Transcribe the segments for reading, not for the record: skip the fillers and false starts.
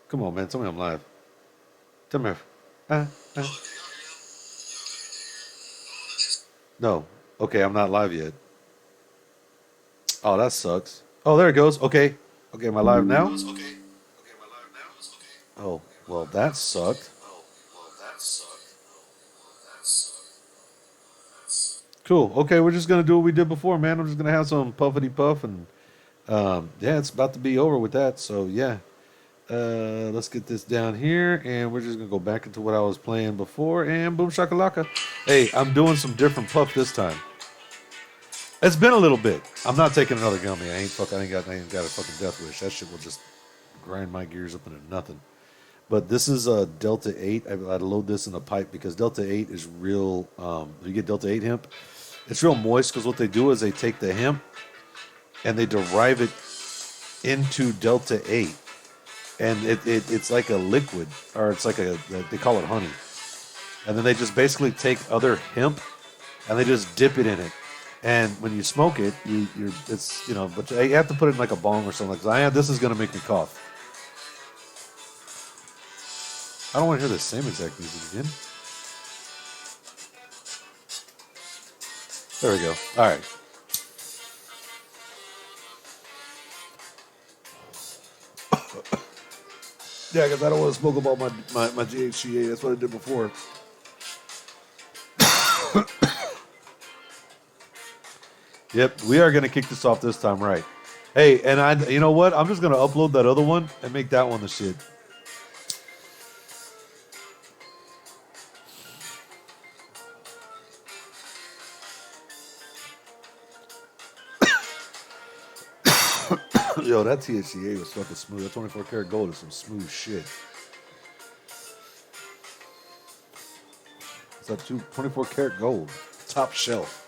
Come on, man. Tell me I'm live. Tell me. Uh, uh. No. Okay, I'm not live yet. Oh, that sucks. Oh, there it goes. Okay. Okay, am I live now? Oh, well, that sucked. Cool. Okay, we're just gonna do what we did before, man. I'm just gonna have some puffity puff, and yeah, it's about to be over with that. So yeah, let's get this down here, and we're just gonna go back into what I was playing before, and boom shakalaka. Hey, I'm doing some different puff this time. It's been a little bit. I'm not taking another gummy. I ain't got a fucking death wish. That shit will just grind my gears up into nothing. But this is a Delta 8. I'd load this in a pipe because Delta 8 is real. You get Delta 8 hemp, it's real moist because what they do is they take the hemp and they derive it into Delta 8. And it's like a liquid, or it's like they call it honey. And then they just basically take other hemp and they just dip it in it. And when you smoke it, but you have to put it in like a bong or something. Because this is going to make me cough. I don't want to hear the same exact music again. There we go. All right. Yeah, because I don't want to smoke about my GHCA. That's what I did before. Yep, we are going to kick this off this time right. Hey, and you know what? I'm just going to upload that other one and make that one the shit. Yo, that THCA was fucking smooth. That 24 karat gold is some smooth shit. It's that 24 karat gold, top shelf.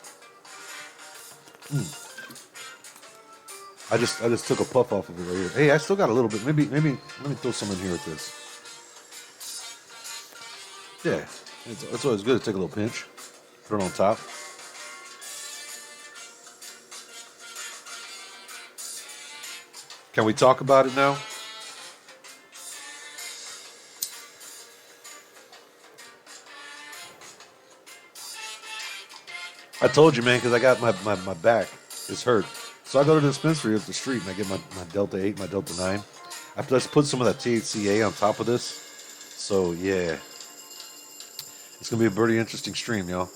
I just took a puff off of it right here. Hey, I still got a little bit. Maybe let me throw some in here with this. Yeah, it's always good to take a little pinch. Put it on top. Can we talk about it now? I told you, man, because I got my back is hurt. So I go to the dispensary up the street and I get my Delta 8, my Delta 9. Let's put some of that THCA on top of this. So, yeah. It's going to be a pretty interesting stream, y'all.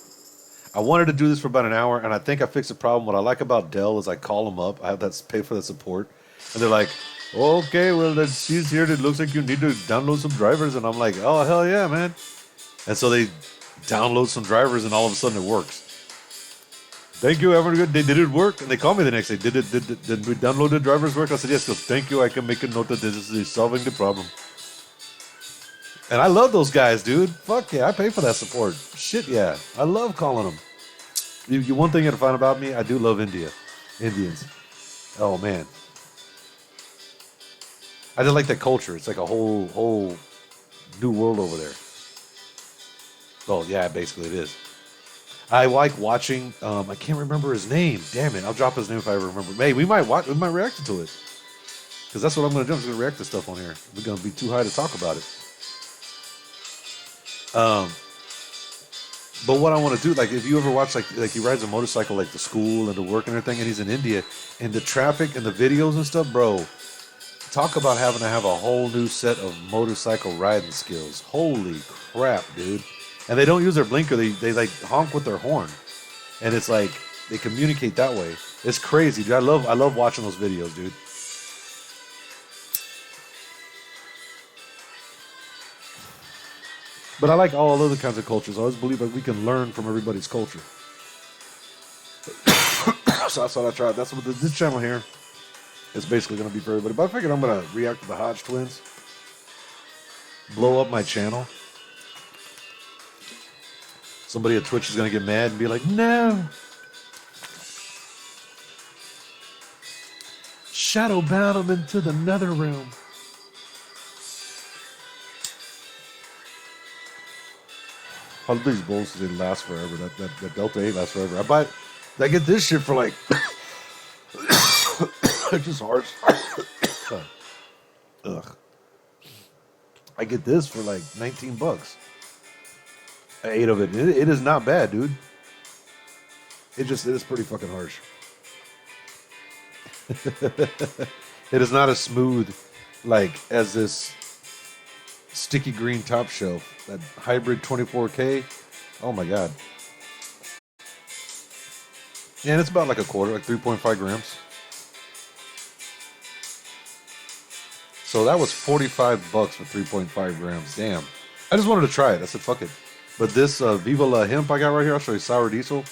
I wanted to do this for about an hour, and I think I fixed the problem. What I like about Dell is I call them up. I have that pay for the support. And they're like, okay, well, she's here. It looks like you need to download some drivers. And I'm like, oh, hell yeah, man. And so they download some drivers, and all of a sudden it works. Thank you, everyone. Did it work? And they called me the next day. Did we download the drivers work? I said, yes. Because thank you. I can make a note that this is solving the problem. And I love those guys, dude. Fuck yeah, I pay for that support. Shit yeah, I love calling them. One thing you gotta find about me, I do love Indians. Oh man, I just like that culture. It's like a whole new world over there. Oh yeah, basically it is. I like watching. I can't remember his name. Damn it, I'll drop his name if I ever remember. Hey, we might react to it because that's what I'm gonna do. I'm just gonna react to stuff on here. We're gonna be too high to talk about it. But what I want to do, like, if you ever watch, like he rides a motorcycle, like to school and to work and everything, and he's in India, and the traffic and the videos and stuff, bro. Talk about having to have a whole new set of motorcycle riding skills. Holy crap, dude! And they don't use their blinker; they like honk with their horn, and it's like they communicate that way. It's crazy, dude. I love watching those videos, dude. But I like all other kinds of cultures. I always believe that we can learn from everybody's culture. So that's what I tried. That's what this channel here is basically going to be for everybody. But I figured I'm going to react to the Hodge twins. Blow up my channel. Somebody at Twitch is going to get mad and be like, no. Shadow bound him into the nether realm. All these bowls, they last forever. That Delta 8 lasts forever. I get this shit for like, it's just hard. Ugh. I get this for like 19 bucks. 8 of it. It is not bad, dude. It is pretty fucking harsh. It is not as smooth like as this sticky green top shelf. That hybrid 24K. Oh my god. Yeah, and it's about like a quarter, like 3.5 grams. So that was 45 bucks for 3.5 grams. Damn. I just wanted to try it. I said, fuck it. But this Viva La Hemp I got right here, I'll show you sour diesel.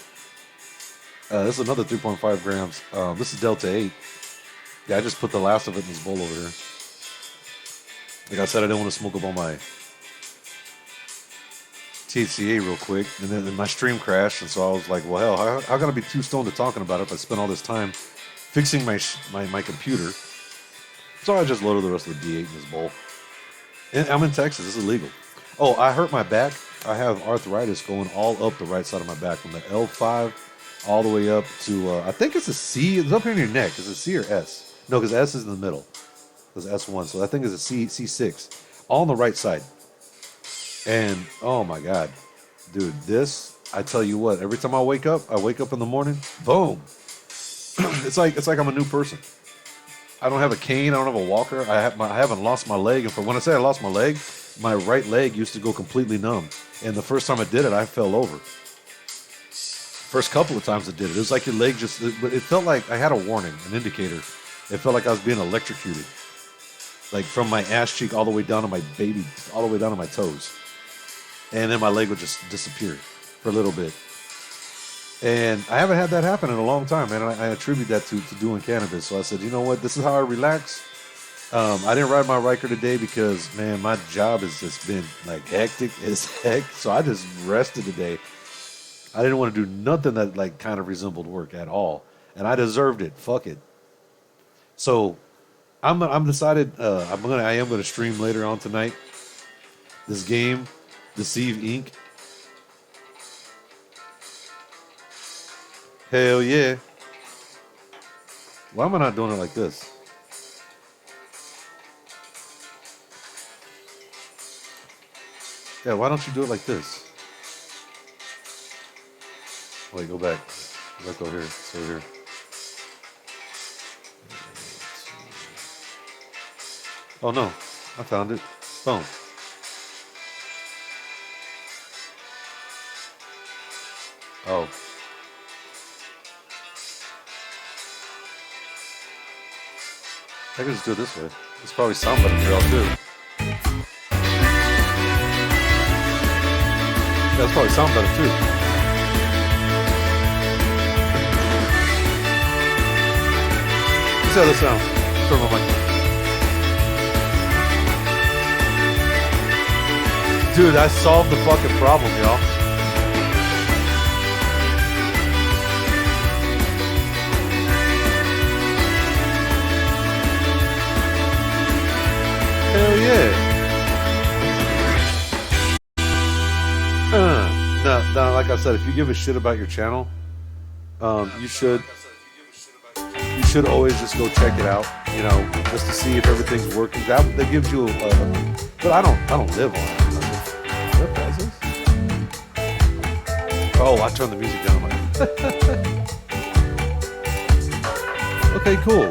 This is another 3.5 grams. This is Delta 8. Yeah, I just put the last of it in this bowl over here. Like I said, I didn't want to smoke up all my THCA real quick. And then my stream crashed, and so I was like, well, hell, how can I be too stoned to talking about it if I spent all this time fixing my computer? So I just loaded the rest of the D8 in this bowl. And I'm in Texas. This is legal. Oh, I hurt my back. I have arthritis going all up the right side of my back from the L5 all the way up to, I think it's a C. It's up here in your neck. Is it C or S? No, because S is in the middle. It's S1. So I think it's a C6. All on the right side. And, oh my God. Dude, this, I tell you what, every time I wake up in the morning, boom. It's like I'm a new person. I don't have a cane. I don't have a walker. I haven't lost my leg. And for when I say I lost my leg, my right leg used to go completely numb. And the first time I did it, I fell over. First couple of times I did it, it was like your leg it felt like I had a warning, an indicator. It felt like I was being electrocuted. Like from my ass cheek all the way down to my baby, all the way down to my toes. And then my leg would just disappear for a little bit. And I haven't had that happen in a long time, man. I attribute that to doing cannabis. So I said, you know what? This is how I relax. I didn't ride my Riker today because, man, my job has just been like hectic as heck. So I just rested today. I didn't want to do nothing that like kind of resembled work at all, and I deserved it. Fuck it. So I'm decided. I am gonna stream later on tonight. This game, Deceive Inc. Hell yeah. Why am I not doing it like this? Yeah, why don't you do it like this? Wait, go back. Go back over here. It's over here. Oh no, I found it. Boom. Oh. I can just do it this way. It's probably sound better for y'all too. Yeah, it's probably sound better too. Let's see how this sounds. Turn my mic. Dude, I solved the fucking problem, y'all. Hell yeah. Now, like I said, if you give a shit about your channel, you should always just go check it out, you know, just to see if everything's working. That gives you but I don't live on it. What is this? Oh, I turned the music down. Okay, cool.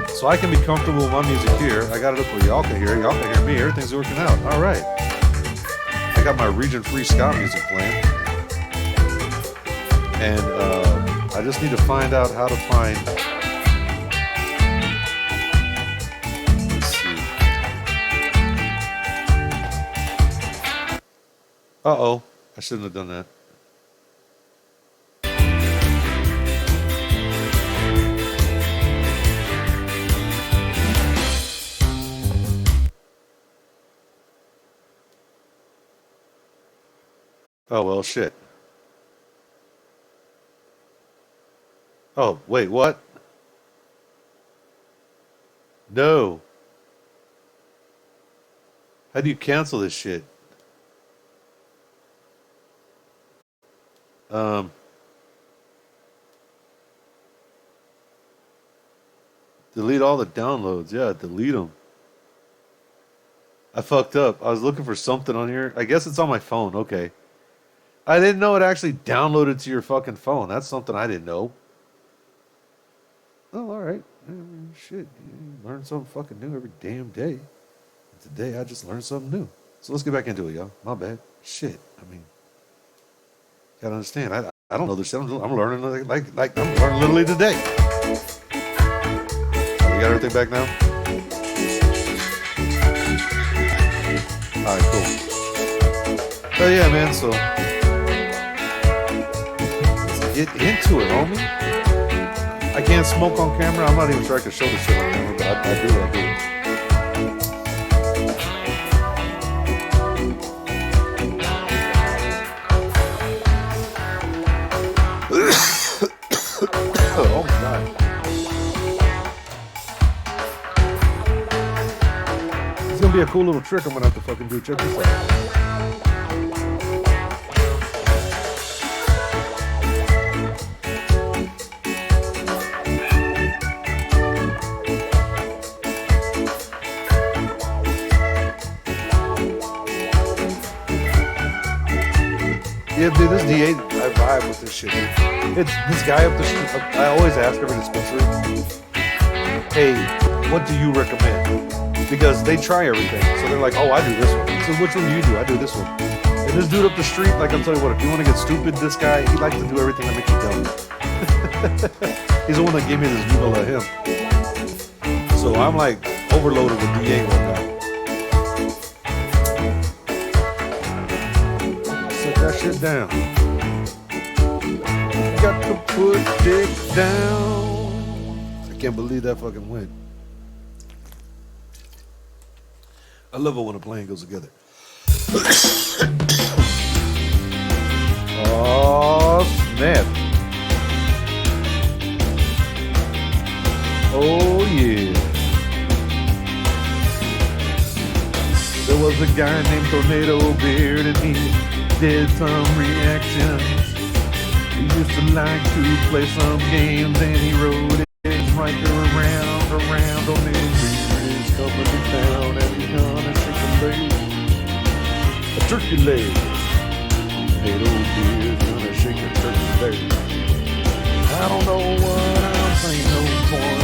So I can be comfortable with my music here. I got it up where y'all can hear it. Y'all can hear me. Everything's working out. All right. I got my region-free ska music playing. And I just need to find out how to find... Let's see. Uh-oh. I shouldn't have done that. Oh, well, shit. Oh, wait, what? No. How do you cancel this shit? Um, delete all the downloads. Yeah, delete them. I fucked up. I was looking for something on here. I guess it's on my phone. Okay. I didn't know it actually downloaded to your fucking phone. That's something I didn't know. Oh, all right. Shit, you learn something fucking new every damn day. Today I just learned something new. So let's get back into it, y'all. My bad. Shit. I mean, gotta understand. I don't know this shit. I'm learning like I'm learning literally today. We got everything back now. All right, cool. Oh yeah, man. So let's get into it, homie. I can't smoke on camera. I'm not even sure I can show this shit on camera, but I do. Oh my god. It's gonna be a cool little trick I'm gonna have to fucking do. Check this out. Yeah, dude, this D8, I vibe with this shit. It's this guy up the street. I always ask every dispensary, hey, what do you recommend? Because they try everything. So they're like, oh, I do this one. So which one do you do? I do this one. And this dude up the street, like I'm telling you what, if you want to get stupid, this guy, he likes to do everything that makes you dumb. He's the one that gave me this noodle of him. So I'm like overloaded with D8 right now. That shit down. Got to put it down. I can't believe that fucking went. I love it when a plan goes together. Oh snap. Oh yeah. There was a guy named Tornado Beard and he did some reactions. He used to like to play some games and he rode his mic around on his beard. He's coming to town and he's gonna shake a leg. A turkey leg. Tornado Beard's gonna shake a turkey leg. I don't know what I'm saying no more.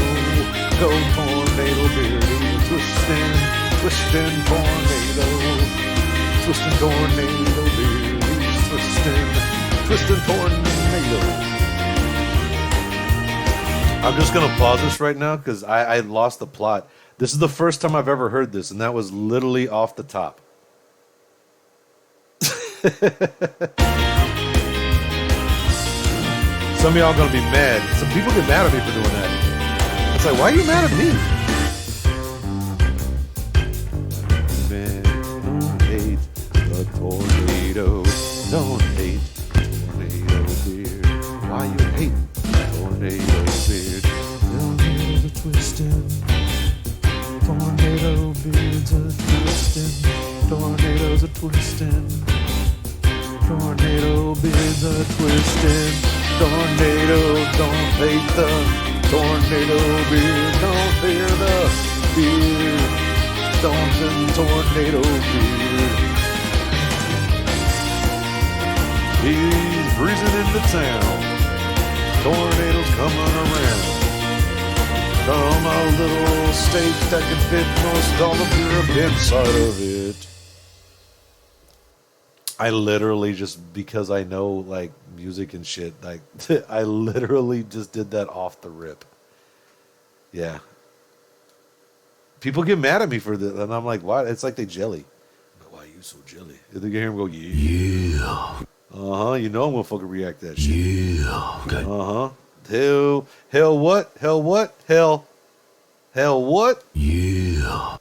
Go Tornado Beard. He's twisting tornado. Twisting tornado beard, twisting tornado. I'm just gonna pause this right now because I lost the plot. This is the first time I've ever heard this, and that was literally off the top. Some of y'all are gonna be mad. Some people get mad at me for doing that. It's like, why are you mad at me? A tornado, don't hate Tornado Beard. Why you hate Tornado Beard? Tornado's a twisting. Tornado Beard's a twisting. Tornado's a twisting. Tornado Beard's a twisting. Tornado, don't hate the Tornado Beard. Don't fear the beard. Don't Tornado Beard. He's breezing into town. Tornadoes coming around. Come a little steak that can fit most all of Europe inside of it. I literally just, because I know like music and shit, like I literally just did that off the rip. Yeah. People get mad at me for this, and I'm like, why? It's like they jelly. But why are you so jelly? They hear him go, yeah. You know I'm gonna fucking react to that shit. Yeah. Okay. Hell what? Hell what? Yeah.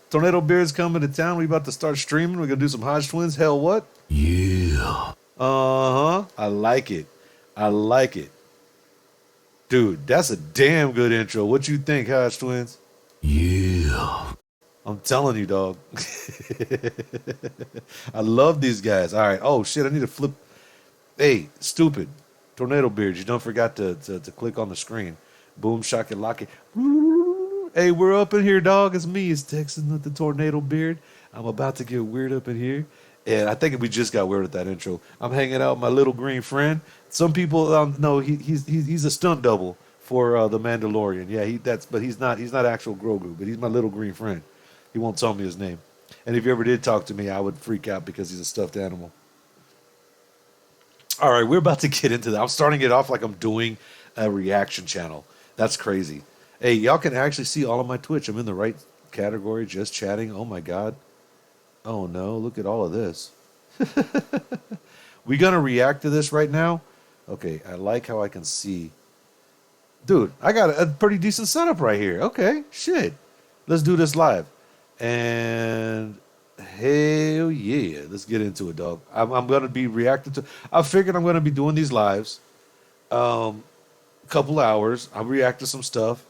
Tornado Beard's coming to town. We about to start streaming. We're gonna do some Hodge Twins. Hell what? Yeah. I like it. Dude, that's a damn good intro. What you think, Hodge Twins? Yeah. I'm telling you, dog. I love these guys. All right. Oh, shit. I need to flip. Hey, stupid. Tornado Beard. You don't forget to click on the screen. Boom, shock it, lock it. Hey, we're up in here, dog. It's me. It's Texan with the tornado beard. I'm about to get weird up in here. And I think we just got weird at that intro. I'm hanging out with my little green friend. Some people know he's a stunt double for the Mandalorian. Yeah, but he's not actual Grogu, but he's my little green friend. He won't tell me his name. And if you ever did talk to me, I would freak out because he's a stuffed animal. All right, we're about to get into that. I'm starting it off like I'm doing a reaction channel. That's crazy. Hey, y'all can actually see all of my Twitch. I'm in the right category, just chatting. Oh my God. Oh no, look at all of this. We gonna react to this right now? Okay, I like how I can see. Dude, I got a pretty decent setup right here. Okay, shit. Let's do this live. And hell yeah, let's get into it, dog. I'm gonna be reacting to. I figured I'm gonna be doing these lives. Couple hours. I'll react to some stuff.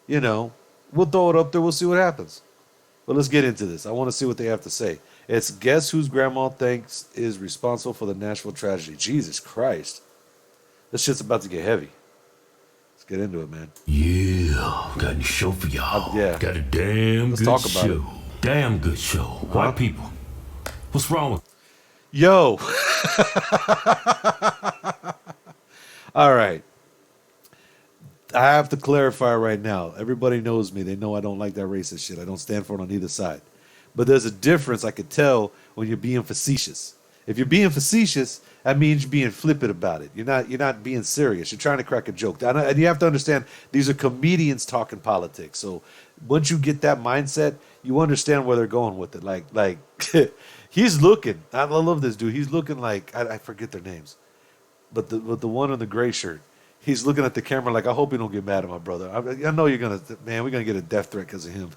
You know, we'll throw it up there. We'll see what happens. But let's get into this. I want to see what they have to say. It's guess whose grandma thinks is responsible for the Nashville tragedy. Jesus Christ, this shit's about to get heavy. Let's get into it, man. Yeah, got a show for y'all. Yeah, got a damn let's good talk about show. it. Damn good show. White people. What's wrong with? Yo. All right. I have to clarify right now. Everybody knows me. They know I don't like that racist shit. I don't stand for it on either side. But there's a difference I could tell when you're being facetious. If you're being facetious, that means you're being flippant about it. You're not being serious. You're trying to crack a joke. And you have to understand these are comedians talking politics. So once you get that mindset, you understand where they're going with it. Like he's looking. I love this dude. He's looking like I forget their names, but the one in the gray shirt. He's looking at the camera like, I hope you don't get mad at my brother. I know you're going to, man, we're going to get a death threat because of him.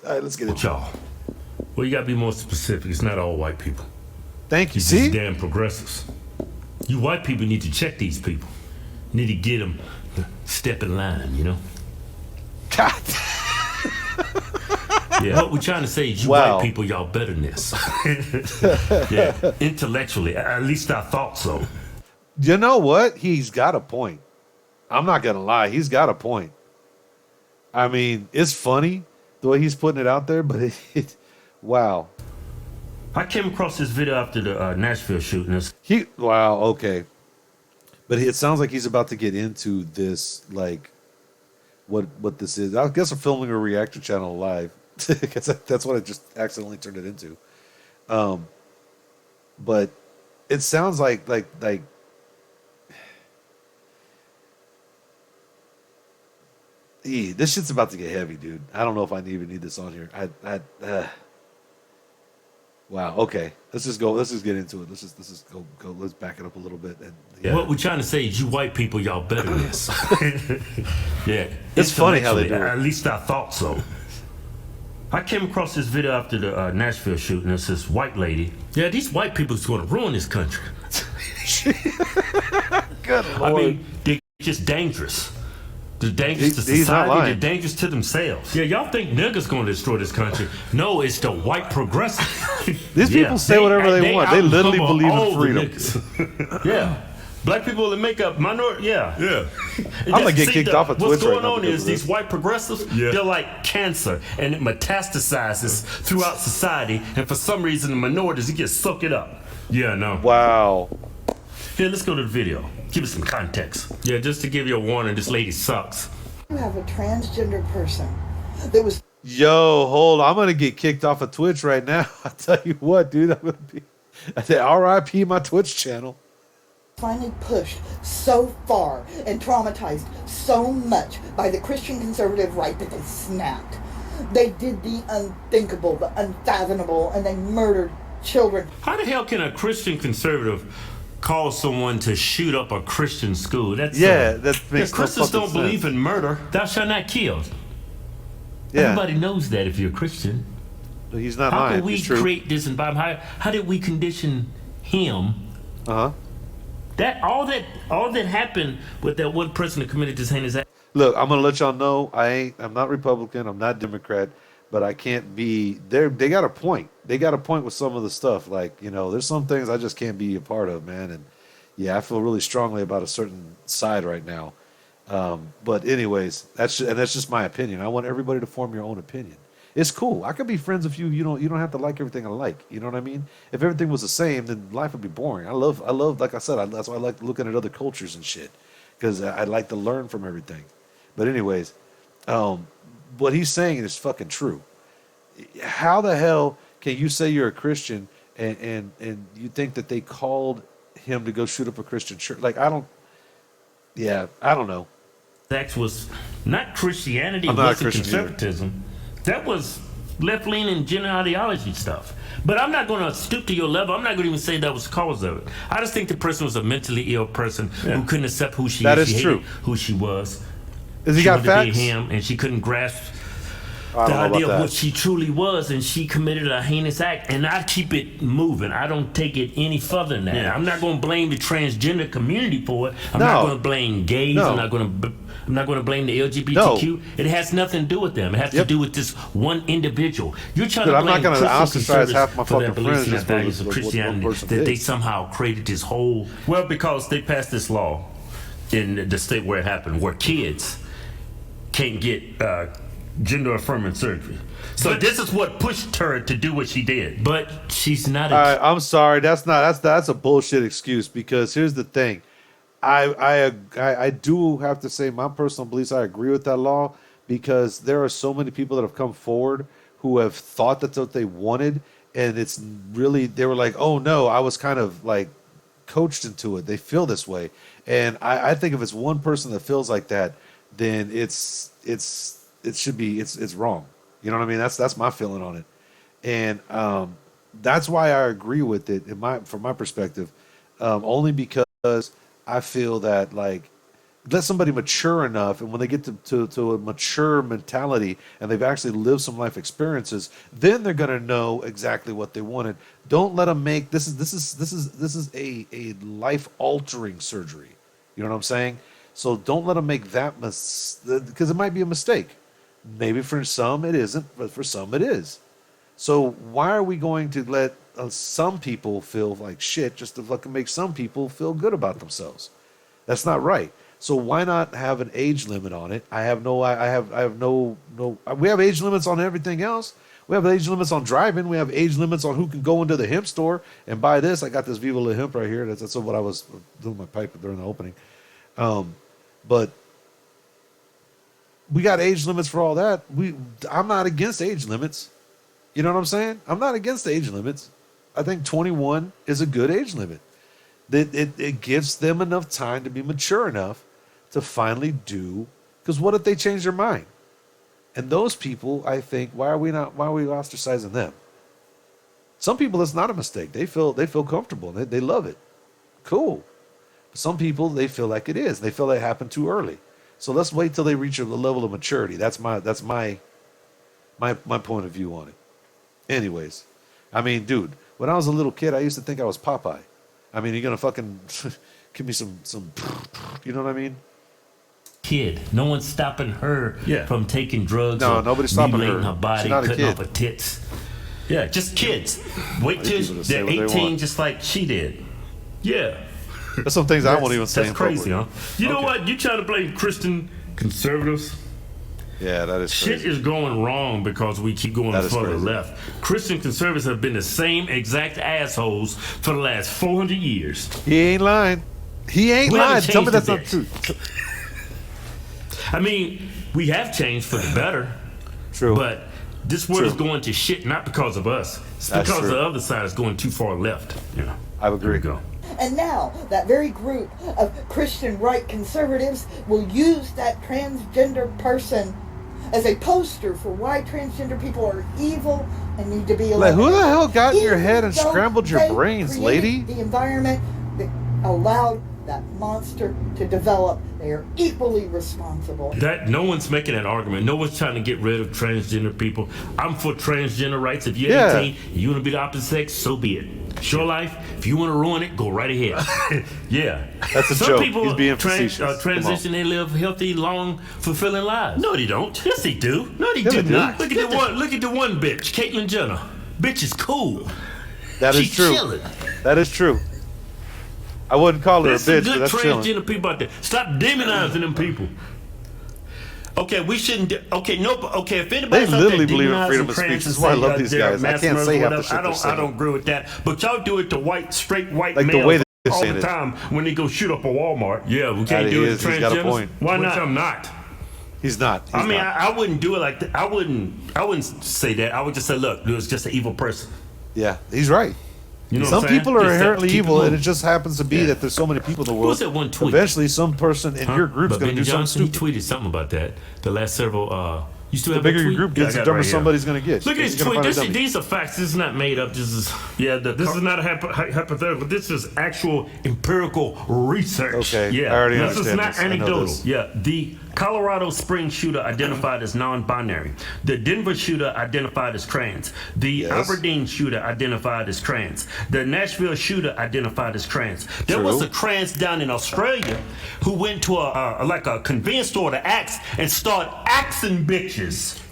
All right, let's get it. Y'all. Well, you got to be more specific. It's not all white people. Thank you. It's See? just damn progressives. You white people need to check these people. You need to get them to step in line, you know? God. Yeah, what we're trying to say is you Wow. white people, y'all better than this. Yeah, intellectually, at least I thought so. You know what? He's got a point. I'm not going to lie. He's got a point. I mean, it's funny the way he's putting it out there, but wow. I came across this video after the Nashville shooting. Wow, okay. But it sounds like he's about to get into this, like, what this is. I guess I'm filming a reaction channel live. Because that's what I just accidentally turned it into. But it sounds like this shit's about to get heavy, dude. I don't know if I even need this on here. Wow. Okay. Let's just go. Let's just get into it. Let's just go. Let's back it up a little bit. And yeah. What we're trying to say is you white people, y'all better than this. Yeah. It's funny how they do it. At least I thought so. I came across this video after the Nashville shooting. It's this white lady. Yeah, these white people is going to ruin this country. Good Lord. I mean, they're just dangerous. They're dangerous to He's not society. lying. They're dangerous to themselves. Yeah, y'all think niggas going to destroy this country. No, it's the white progressive. These people say whatever they want. They literally believe in freedom. Yeah. Black people that make up minority, yeah. I'm going to get kicked off of Twitch What's right going now on because is of these this. white progressives, they're like cancer, and it metastasizes throughout society, and for some reason, the minorities, it gets sucked it up. Yeah, no. Wow. Here, let's go to the video. Give us some context. Yeah, just to give you a warning, this lady sucks. You have a transgender person that was Yo, hold on. I'm going to get kicked off of Twitch right now. I tell you what, dude. I say RIP my Twitch channel. finally pushed so far and traumatized so much by the Christian conservative right that they snapped. They did the unthinkable, the unfathomable, and they murdered children. How the hell can a Christian conservative cause someone to shoot up a Christian school? That's that makes no Christians fucking don't believe sense. in murder. Thou shalt not kill. Yeah, Everybody knows that if you're a Christian. he's not How lying. can we It's true. create this environment? How did we condition him? Uh-huh. That all that happened with that one person that committed this heinous act. Look, I'm gonna let y'all know I'm not Republican, I'm not Democrat, but I can't be there. They got a point. They got a point with some of the stuff. Like, there's some things I just can't be a part of, man. And yeah, I feel really strongly about a certain side right now. But anyways, that's just my opinion. I want everybody to form your own opinion. It's cool. I could be friends with you. You don't have to like everything I like. You know what I mean? If everything was the same, then life would be boring. I love. Like I said, that's why I like looking at other cultures and shit, because I like to learn from everything. But anyways, what he's saying is fucking true. How the hell can you say you're a Christian and you think that they called him to go shoot up a Christian church? Like, I don't know. That was not Christianity, I'm it not a wasn't Christian either. conservatism. That was left-leaning gender ideology stuff. But I'm not going to stoop to your level. I'm not going to even say that was the cause of it. I just think the person was a mentally ill person who couldn't accept who she That is. is She true. hated who she was. Is he She got wanted to be facts? him, and she couldn't grasp I the don't know idea about of that. what she truly was, and she committed a heinous act. And I keep it moving. I don't take it any further than that. Yeah. I'm not going to blame the transgender community for it. I'm No. not going to blame gays. No. I'm not going to blame the LGBTQ. It has nothing to do with them. It has to Yep. do with this one individual. You're trying Dude, to I'm not blame gonna Christian ostracize half my conservatives for their fucking beliefs friends and just their for values of what one Christianity, person that did. they somehow created this whole. Well, because they passed this law in the state where it happened, where kids can't get gender affirming surgery. So this is what pushed her to do what she did. But she's not. I'm sorry. That's a bullshit excuse, because here's the thing. I do have to say my personal beliefs. I agree with that law, because there are so many people that have come forward who have thought that's what they wanted, and it's really, they were like, oh no, I was kind of like coached into it. They feel this way, and I think if it's one person that feels like that, then it should be it's wrong. You know what I mean? That's my feeling on it, and that's why I agree with it from my perspective, only because I feel that, like, let somebody mature enough, and when they get to a mature mentality and they've actually lived some life experiences, then they're gonna know exactly what they wanted. Don't let them make this is a life altering surgery. You know what I'm saying? So don't let them make that because it might be a mistake. Maybe for some it isn't, but for some it is. So why are we going to let some people feel like shit just to fucking make some people feel good about themselves? That's not right. So why not have an age limit on it? I have no. We have age limits on everything else. We have age limits on driving. We have age limits on who can go into the hemp store and buy this. I got this Viva La Hemp right here. That's what I was doing my pipe during the opening. But we got age limits for all that. I'm not against age limits. You know what I'm saying? I'm not against age limits. I think 21 is a good age limit. It gives them enough time to be mature enough to finally do. Because what if they change their mind? And those people, I think, why are we ostracizing them? Some people, it's not a mistake. They feel comfortable. They love it. Cool. Some people, they feel like it is. They feel that it happened too early. So let's wait till they reach a level of maturity. That's my point of view on it. Anyways, I mean, dude, when I was a little kid, I used to think I was Popeye. I mean, you're gonna fucking give me some, you know what I mean? Kid, no one's stopping her from taking drugs. No, or nobody's stopping mutilating her. her body, She's not a cutting kid. off her tits. Yeah, just kids. Wait till people to say they're what they 18, want. just like she did. Yeah. There's some things I won't even say. That's in crazy, public. huh? You know Okay. what? You trying to blame Christian conservatives? Yeah, that is Shit crazy. is going wrong because we keep going That is further crazy. left. Christian conservatives have been the same exact assholes for the last 400 years. He ain't lying. He ain't We haven't lying. Tell me changed that's a not bit. true. I mean, we have changed for the better, True. but this world is True. going to shit not because of us. It's That's because true. the other side is going too far left. Yeah. I would There we agree. go. And now, that very group of Christian right conservatives will use that transgender person as a poster for why transgender people are evil and need to be Like, eliminated. who the hell got in your Even head and though scrambled your they brains, created lady? The environment that allowed that monster to develop, they are equally responsible. That no one's making that argument. No one's trying to get rid of transgender people. I'm for transgender rights. If you're Yeah. 18 and you want to be the opposite sex, so be it. It's your life. If you want to ruin it, go right ahead. Yeah. That's a Some joke. people He's being facetious. Come on. transition. They live healthy, long, fulfilling lives. No, they don't. Yes, they do. No, they Yeah, do they do. not. Look at the one. Look at the one bitch, Caitlyn Jenner. Bitch is cool. That is She's true. chilling. That is true. I wouldn't call her There's a some bitch, but good that's chilling. transgender people out there. Stop demonizing them people. Okay, we shouldn't. Okay, no. Okay, if anybody's They out there literally believe in demonizing freedom of speech. trans This is why I and love say, these they're guys. I mass can't murderers say or half the whatever, shit they're I saying. don't agree with that. But y'all do it to straight white Like the males way they're all saying the it. time when they go shoot up a Walmart. Yeah, we That can't do it is, to he's got a transgenders. point. Why Which not? I'm not. He's not. He's I mean, not. I wouldn't do it like that. I wouldn't say that. I would just say, look, it was just an evil person. Yeah, he's right. You know Some what I'm saying? people are Just inherently keep it evil, and it moving. just happens to be Yeah. that there's so many people in the world. was that one tweet? Eventually, some person in your group's But going to Benny do something Johnson, stupid. he tweeted something about that. The last several. You still The have bigger that your tweet? group Yeah, I gets, the got it dumber right here. somebody's going to get. Look at He's this gonna tweet. find a dummy. These are facts. This is not made up. This is This is not a hypothetical. This is actual empirical research. Okay, Yeah. I already This is understand not this. I know anecdotal. this. Yeah. The Colorado Springs shooter identified as non-binary. The Denver shooter identified as trans. The Yes. Aberdeen shooter identified as trans. The Nashville shooter identified as trans. There was True. a trans down in Australia who went to a convenience store to axe and started axing bitches.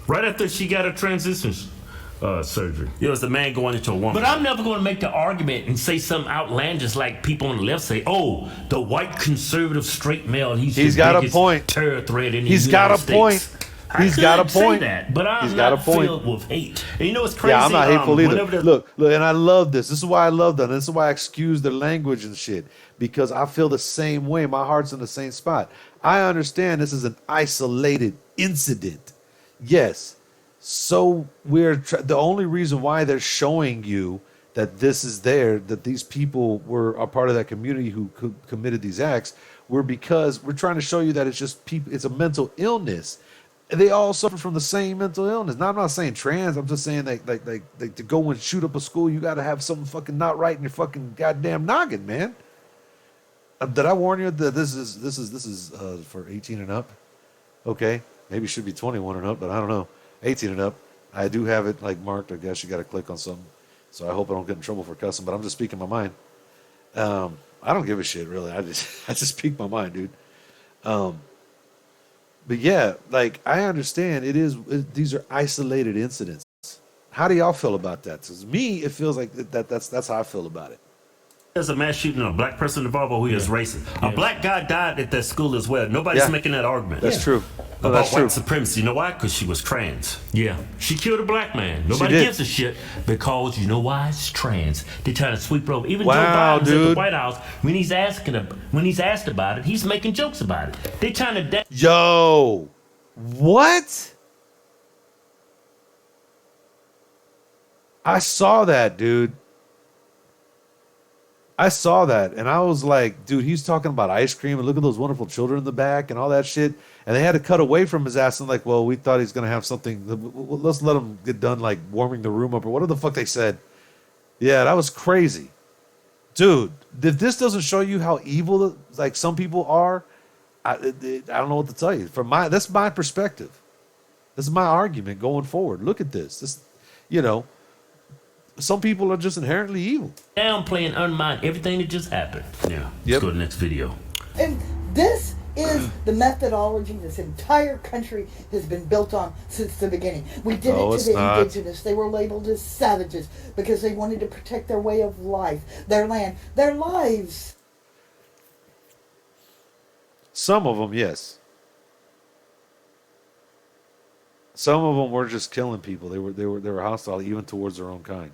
right after she got her transition surgery. It was a man going into a woman. But I'm never going to make the argument and say something outlandish like people on the left say, "Oh, the white conservative straight male, he's He's the got a biggest point. terror threat in the He's United got a States." point. He's I got a could say point. that, but I'm He's got not a point. filled with hate. And you know what's crazy? Yeah, I'm not hateful either. whenever the- Look, and I love this. This is why I love them. This is why I excuse their language and shit. Because I feel the same way. My heart's in the same spot. I understand this is an isolated incident. Yes. So the only reason why they're showing you that this is there, that these people were a part of that community who committed these acts, were because we're trying to show you that it's just people. It's a mental illness. They all suffer from the same mental illness. Now, I'm not saying trans. I'm just saying like to go and shoot up a school, you got to have something fucking not right in your fucking goddamn noggin, man. Did I warn you that this is for 18 and up? Okay, maybe it should be 21 and up, but I don't know. 18 and up. I do have it like marked. I guess you got to click on something. So I hope I don't get in trouble for cussing. But I'm just speaking my mind. I don't give a shit really. I just speak my mind, dude. But yeah, like I understand these are isolated incidents. How do y'all feel about that? Because me, it feels like that's how I feel about it. There's a mass shooting, a black person involved, or who is racist. A black guy died at that school as well. Nobody's Yeah. making that argument. That's true. No, About that's white true. supremacy. You know why? Because she was trans. Yeah, she killed a black man. She Nobody did. gives a shit because you know why? It's trans. They're trying to sweep it over. Even Wow, Joe Biden's at the dude. White House when he's asked about it, he's making jokes about it. They're trying to. Yo, what? I saw that, dude. I saw that, and I was like, dude, he's talking about ice cream, and look at those wonderful children in the back, and all that shit. And they had to cut away from his ass, and like, well, we thought he's gonna have something. Let's let him get done, like warming the room up, or whatever the fuck they said. Yeah, that was crazy, dude. If this doesn't show you how evil, like some people are, I don't know what to tell you. That's my perspective. This is my argument going forward. Look at this. Some people are just inherently evil. Downplay and undermine everything that just happened. Yeah. Yep. Let's go to the next video. And this is the methodology this entire country has been built on since the beginning. We did No, it it's to the not. indigenous. They were labeled as savages because they wanted to protect their way of life, their land, their lives. Some of them, yes. Some of them were just killing people. They were hostile even towards their own kind.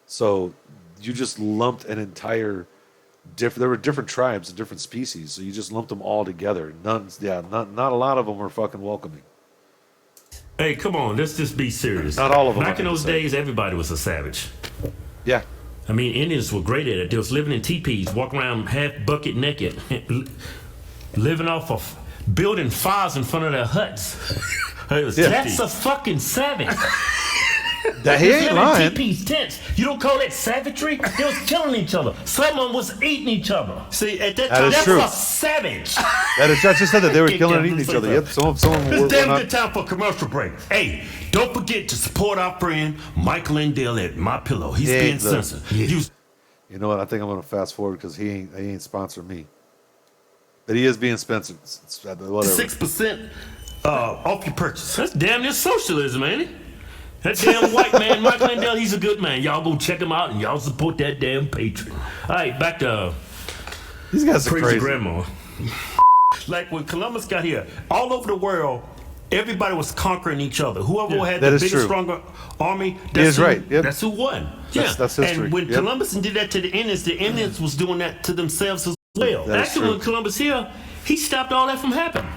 So you just lumped an entire there were different tribes and different species, so you just lumped them all together. Not a lot of them were fucking welcoming. Hey, come on, let's just be serious. Not all of them, Back in I those have to say. days, everybody was a savage. Yeah. I mean, Indians were great at it. They was living in teepees, walking around half bucket naked, living off of building fires in front of their huts. It was Yeah. That's a fucking savage. That he They ain't lived in lying. teepees, tents. You don't call that savagery? They was killing each other. Someone was eating each other. See, at that That time, is That's true. a savage. I just said that they were killing and eating each other. Yep. Some of them it's were damn not. good time for a commercial break. Hey, don't forget to support our friend Mike Lindell at My Pillow. He's Yeah, being look. censored. You know what? I think I'm gonna fast forward because he ain't sponsoring me. But he is being sponsored. Whatever. 6% off your purchase. That's damn near socialism, ain't it? That damn white man, Mike Lindell, he's a good man. Y'all go check him out and y'all support that damn patriot. All right, back to These guys are crazy crazy. grandma. Like when Columbus got here, all over the world, everybody was conquering each other. Whoever had that the is bigger, true. stronger army, is right, yep. that's who won. That's history, And when yep. Columbus did that to the Indians was doing that to themselves as well. That is Actually, true. when Columbus here, he stopped all that from happening.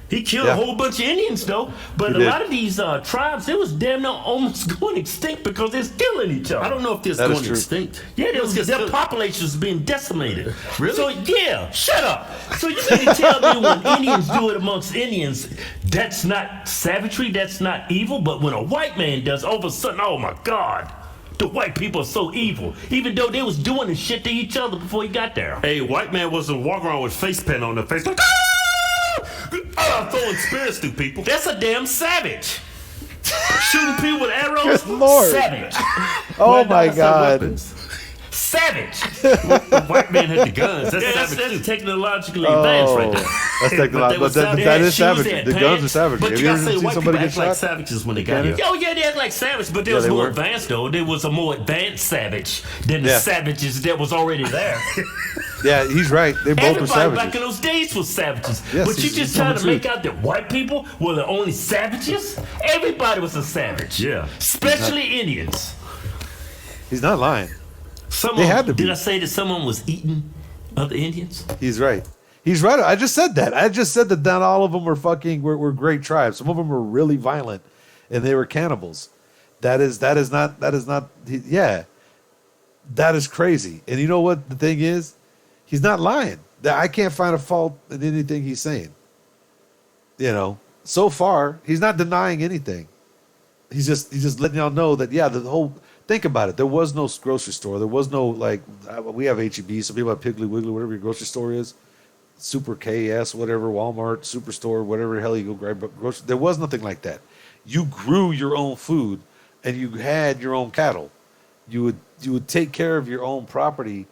He killed Yeah. a whole bunch of Indians, though. But He a did. lot of these tribes, they was damn near almost going extinct because they're killing each other. I don't know if this That is going true. extinct. Yeah, It was just their still- population was being decimated. Really? So yeah, shut up. So you mean to tell me when Indians do it amongst Indians, that's not savagery, that's not evil, but when a white man does, all of a sudden, oh my God, the white people are so evil. Even though they was doing this shit to each other before he got there. Hey, white man wasn't walking around with face paint on their face like throwing spears through people. That's a damn savage. Shooting people with arrows, Good Lord. savage. Oh White my guys have God. weapons. Savage. The white man had the guns. That's Yeah, savage too. that's technologically advanced right there. That's technological. was But savage. that They had is savage. shoes, they had The guns pants, are savage. But Have you you gotta ever say, seen white people somebody get act like shot? savages when they got Yeah. here. Oh yeah, they act like savage, but they Yeah, was they more were. advanced though. There was a more advanced savage than the Yeah. savages that was already there. Yeah, he's right. They both were Everybody savages. back in those days was savages. Yes, but you he's just trying to telling the make out that white people were the only savages? Everybody was a savage. Yeah. Especially Indians. He's not lying. Someone, They had to be. Did I say that someone was eating other Indians? He's right. He's right. I just said that. I just said that not all of them were great tribes. Some of them were really violent, and they were cannibals. That is not. Yeah, that is crazy. And you know what the thing is? He's not lying. I can't find a fault in anything he's saying. You know, so far he's not denying anything. He's just letting y'all know that the whole. Think about it. There was no grocery store. There was no we have HEB. Some people have Piggly Wiggly, whatever your grocery store is. Super KS, whatever, Walmart, Superstore, whatever the hell you go grab grocery. There was nothing like that. You grew your own food and you had your own cattle. You would take care of your own property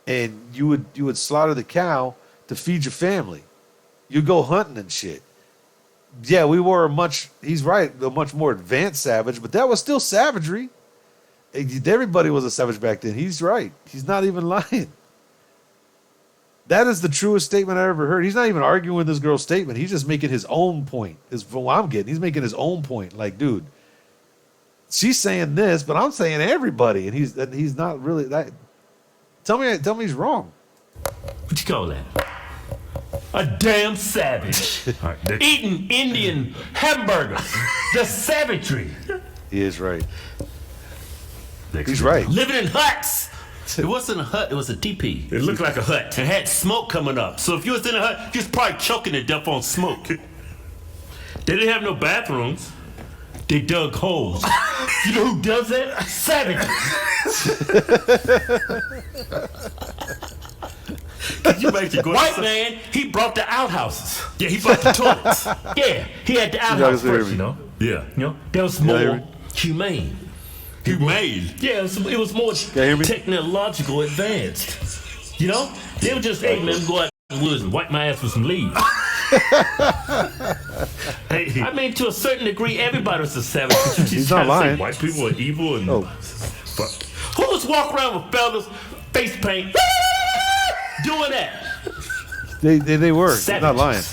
and you would slaughter the cow to feed your family. You go hunting and shit. Yeah, we were he's right, a much more advanced savage, but that was still savagery. Everybody was a savage back then. He's right. He's not even lying. That is the truest statement I ever heard. He's not even arguing with this girl's statement. He's just making his own point. Is from what I'm getting. He's making his own point. Like, dude, she's saying this, but I'm saying everybody, and he's not really that. Tell me he's wrong. What you call that? A damn savage. All right, next- Eating Indian hamburgers. The savagery. He is right. next He's video. right. Living in huts. It wasn't a hut. It was a teepee. It looked like a hut. It had smoke coming up. So if you was in a hut, you was probably choking to death on smoke. They didn't have no bathrooms. They dug holes. You know who does that? Savages. Could you imagine going White outside? man, he brought the outhouses. Yeah, he brought the toilets. Yeah, he had the outhouse guys hear first, me? you know. Yeah. You know, that was hear more me? humane. Humane. Yeah, it was more hear me? technological advanced. You know? They were just, hey man, go out in the woods and wipe my ass with some leaves. Hey, I mean, to a certain degree, everybody was a savage. But you just He's trying not to say lying. white people are evil and Oh. fuck. Who was walking around with feathers, face paint, doing that? They were. He's not Savages. lying.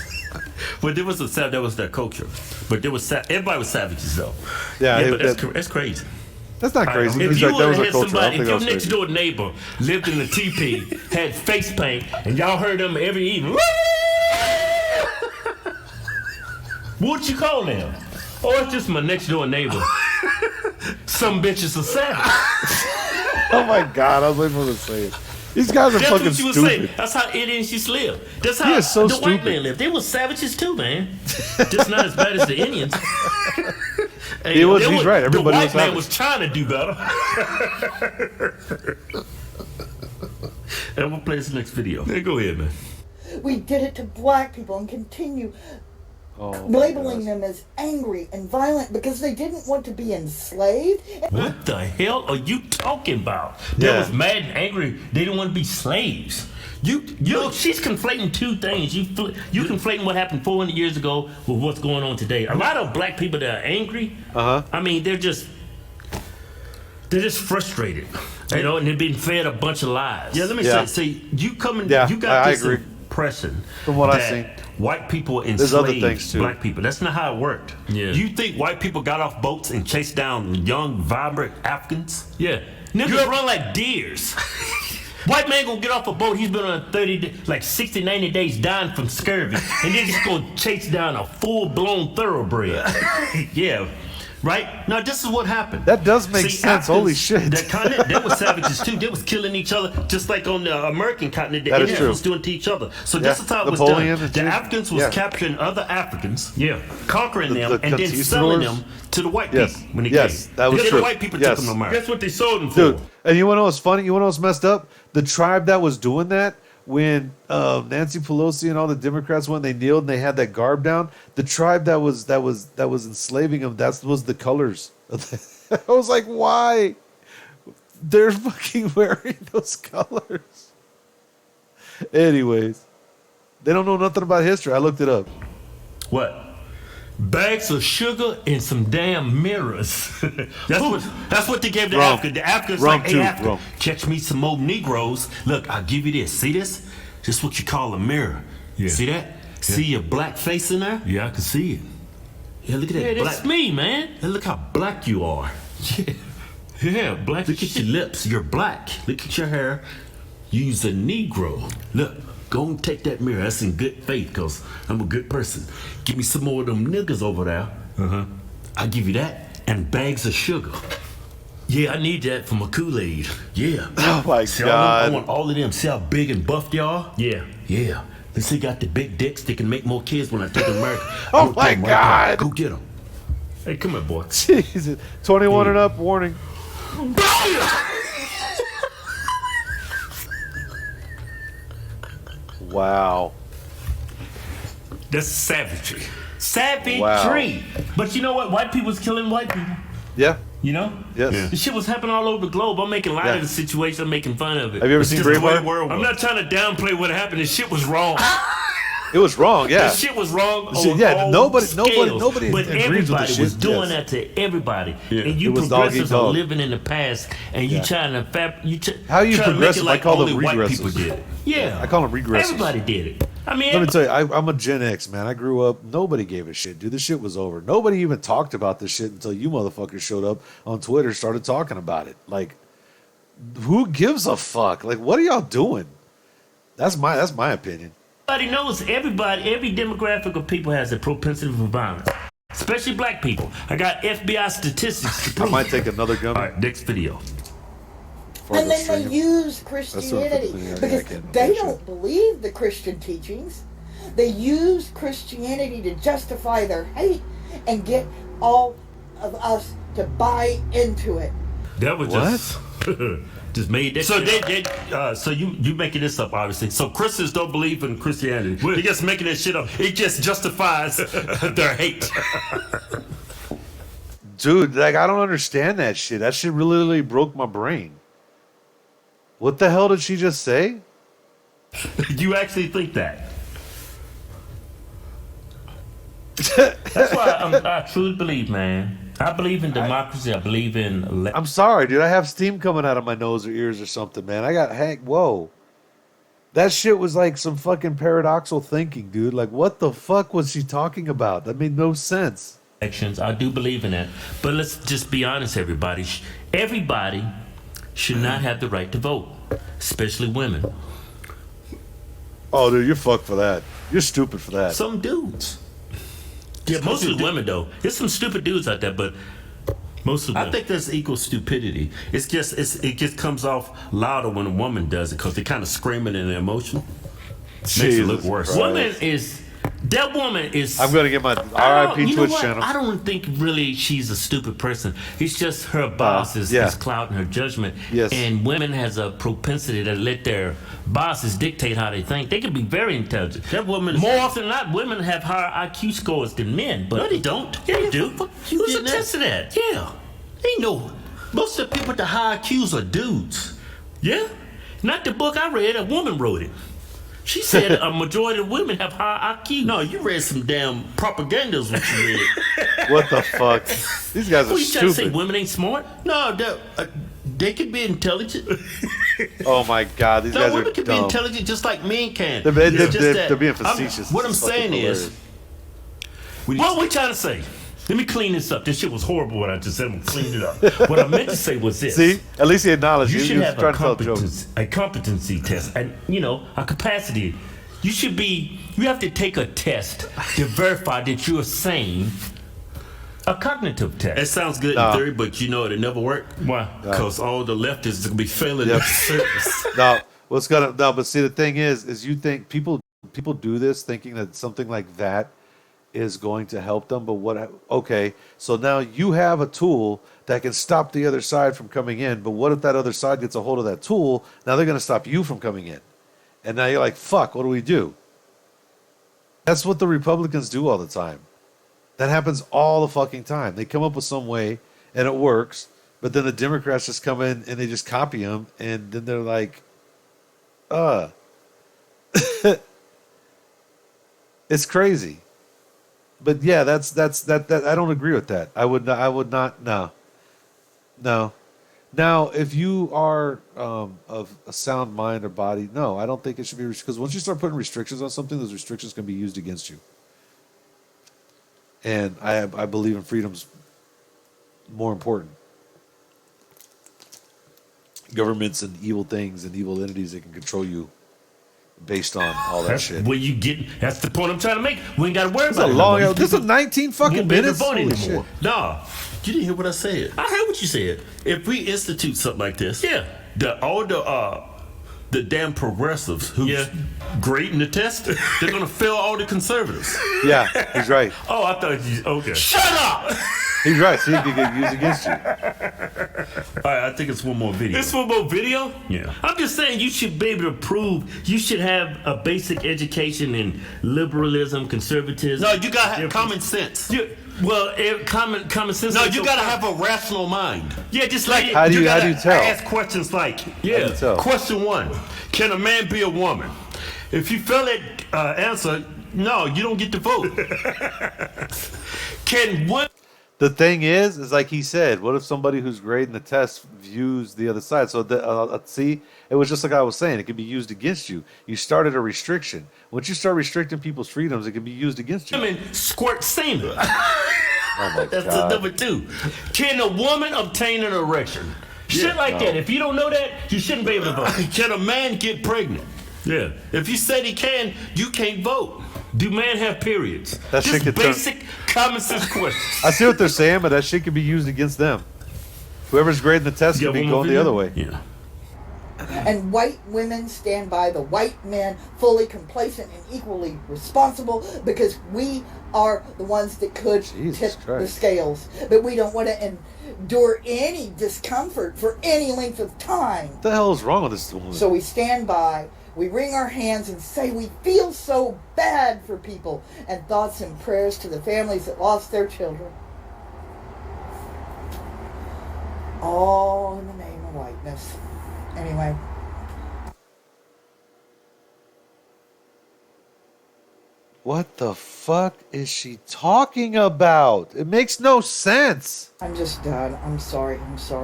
but there was that was their culture. But there was everybody was savages though. Yeah, Yeah, it- but that's, that- that's crazy. that's not crazy. If He's you like, that would was have our had culture. I somebody, don't think if that your was next crazy. door neighbor lived in a teepee, had face paint, and y'all heard them every evening, what'd you call them? Oh, it's just my next door neighbor. Some bitches are savage. Oh my God, I was waiting for him to say it. These guys are That's fucking what you would say. stupid. That's how Indians used to live. That's He how is so the white stupid. man lived. They were savages too, man. Just not as bad as the Indians. Hey, He was- they he's were- right. Everybody the was white man savage. was trying to do better. And we'll play this next video. Hey, go ahead, man. We did it to black people and continue Oh, my labeling gosh. them as angry and violent because they didn't want to be enslaved. What the hell are you talking about? They Yeah. was mad and angry. They didn't want to be slaves. You know, she's conflating two things. You conflating what happened 400 years ago with what's going on today. A lot of black people that are angry, Uh-huh. I mean, they're just They're just frustrated, you know, and they're being fed a bunch of lies. Yeah, let me Yeah. say, you coming, Yeah, you got I this agree. impression From what I've that seen. white people There's other enslaved things, too. black people. That's not how it worked. Yeah. You think white people got off boats and chased down young, vibrant Africans? Yeah. Niggas run like deers. White man gonna get off a boat, he's been on like 60, 90 days dying from scurvy, and then just gonna chase down a full-blown thoroughbred. Yeah. Right? Now, this is what happened. That does make sense. Holy shit. That continent, they were savages too. They was killing each other just like on the American continent. The That is Indians true. was doing to each other. So Yeah. this is how it was Napoleon done. and The shit. Africans was Yeah. capturing other Africans, Yeah. conquering them, the and then selling conquistadors? them to the white Yes. people when they Yes, came. that was Then true. the white people Yes. took them to America. That's what they sold them for. Dude, and you want to know what's funny? You want to know what's messed up? The tribe that was doing that when Nancy Pelosi and all the Democrats when they kneeled and they had that garb down, the tribe that was enslaving them, that was the colors. I was like, why? They're fucking wearing those colors. Anyways, they don't know nothing about history. I looked it up. What? Bags of sugar and some damn mirrors. That's what they gave the Rum. Africans. The Africans Rum like, hey, too, Africa, rum. catch me some more Negroes. Look, I'll give you this. See this? This is what you call a mirror. Yeah. See that? See your black face in there? Yeah, I can see it. Yeah, look at that. Yeah, that's black. me, man. Hey, look how black you are. Yeah, black Look at your lips. You're black. Look at your hair. You's a Negro. Look, go and take that mirror. That's in good faith, because I'm a good person. Give me some more of them niggas over there. Uh-huh. I'll give you that and bags of sugar. Yeah, I need that for my Kool-Aid. Yeah. Oh my See, I God. want all of them. See how big and buff y'all? Yeah. Yeah. Let's see, got the big dicks. They can make more kids when I take them to America. Oh I'm gonna my take 'em right God. now. Go get them. Hey, come here, boy. Jesus. 21 and up, warning. Wow. That's savagery. Savagery. Wow. But you know what? White people's killing white people. Yeah. You know? Yes. Yeah. The shit was happening all over the globe. I'm making light Yeah. of the situation. I'm making fun of it. Have you ever It's seen just the way Braveheart? the world was. I'm not trying to downplay what happened. The shit was wrong. It was wrong, yeah. The shit was wrong. Shit, On yeah, all nobody scales. agrees But with the everybody was shit, doing yes. that to everybody. Yeah. And you It was dog eat progressives are dog. living in the past, and you Yeah. trying to How are you trying to make progressive? it I like call them only white regressives. people did it. Yeah, I call them regressives. Everybody did it. I mean, Let me tell you, I'm a Gen X, man. I grew up, nobody gave a shit, dude. This shit was over. Nobody even talked about this shit until you motherfuckers showed up on Twitter, started talking about it. Like, who gives a fuck? Like, what are y'all doing? That's my opinion. everybody knows. Every demographic of people has a propensity for violence, especially black people. I got FBI statistics to I prove. might take another gun. All right, next video. before I And go then they stream. use what I'm Christianity putting in here. I because can't they finish it. don't believe the Christian teachings. They use Christianity to justify their hate and get all of us to buy into it. That was just just made that. So shit up. so you making this up, obviously. So Christians don't believe in Christianity. Well- They're just making that shit up. It just justifies their hate. Dude, like, I don't understand that shit. That shit really broke my brain. What the hell did she just say? You actually think that? That's why I truly believe, man. I believe in democracy. I believe in. I'm sorry, dude. I have steam coming out of my nose or ears or something, man. I got whoa. That shit was like some fucking paradoxical thinking, dude. Like, what the fuck was she talking about? That made no sense. elections. I do believe in that. But let's just be honest, everybody. Everybody should not have the right to vote, especially women. Oh, dude, you're fucked for that. You're stupid for that. Some dudes. Yeah, mostly women though. There's some stupid dudes out there, but mostly women. I think that's equal stupidity. It just comes off louder when a woman does it because they're kind of screaming in their emotion. Makes it look Jesus worse. Christ. That woman is. I'm gonna get my I RIP don't- you know Twitch what? channel. I don't think really she's a stupid person. It's just her boss is clouding her judgment. Yes. And women has a propensity to let their bosses dictate how they think. They can be very intelligent. That woman is- More often than not, women have higher IQ scores than men. But No, they don't. Yeah, they do. You Who's getting that? attested that? Yeah. Ain't no. Most of the people with the high IQs are dudes. Yeah. Not the book I read. A woman wrote it. She said a majority of women have high IQ. No, you read some damn propaganda is what you read. What the fuck? These guys are What you trying to say? stupid. Women ain't smart? No, they could be intelligent. Oh my god, these No, guys are women can be dumb. intelligent just like men can. They're, It's just that they're being facetious. what I'm It's fucking saying is, hilarious. What we trying to say? Let me clean this up. This shit was horrible what I just said. I'm gonna clean it up. What I meant to say was this. See, at least he acknowledged. You He should was have trying to tell a joke. a competency test, and a capacity. You have to take a test to verify that you're sane. A cognitive it Mm. test. sounds good No. in theory, but you know it never worked. Why? Because all the leftists gonna be failing Yep. at the surface. No, what's gonna no, but see the thing is you think people do this thinking that something like that is going to help them, but okay, so now you have a tool that can stop the other side from coming in, but what if that other side gets a hold of that tool? Now they're gonna stop you from coming in. And now you're like, fuck, what do we do? That's what the Republicans do all the time. That happens all the fucking time. They come up with some way and it works, but then the Democrats just come in and they just copy them, and then they're like, it's crazy. But yeah, that's I don't agree with that. I would not. No. Now, if you are of a sound mind or body, no, I don't think it should be, because once you start putting restrictions on something, those restrictions can be used against you. And I believe in freedom's more important. Governments and evil things and evil entities that can control you based on all that That's shit. where you get. That's the point I'm trying to make. We ain't got to worry This is about a it. long. no more. This is People 19 fucking won't be able to minutes. vote Holy anymore. shit. No, you didn't hear what I said. I heard what you said. If we institute something like this, Yeah. all the damn progressives who's Yeah. grading the test, they're gonna fail all the conservatives. Yeah, he's right. Oh, I thought you. Okay. Shut up! He's right. See, it could get used against you. All right, I think it's one more video. This football video? Yeah. I'm just saying you should be able to prove you should have a basic education in liberalism, conservatism. No, you gotta have difference. common sense. Common sense. No, ain't you so gotta common. have a rational mind. Yeah, just like How do you gotta tell? Ask questions like, How do you tell? question one: can a man be a woman? If you fail that answer, no, you don't get to vote. Can women? The thing is like he said, what if somebody who's grading the test views the other side? So see, it was just like I was saying, it can be used against you. You started a restriction. Once you start restricting people's freedoms, it can be used against you. women squirt semen. Oh my That's the God. number two. Can a woman obtain an erection? Shit like that. If you don't know that, you shouldn't be able to vote. Can a man get pregnant? Yeah. If you said he can, you can't vote. Do men have periods? That shit Just could turn- basic common sense questions. I see what they're saying, but that shit can be used against them. Whoever's grading the test You can got be one more going the video? other way. Yeah. And white women stand by the white men, fully complacent and equally responsible, because we are the ones that could Jesus tip the Christ. scales. But we don't want to endure any discomfort for any length of time. What the hell is wrong with this woman? So we stand by, we wring our hands and say we feel so bad for people, and thoughts and prayers to the families that lost their children. All in the name of whiteness. Anyway. What the fuck is she talking about? It makes no sense. I'm just done. I'm sorry.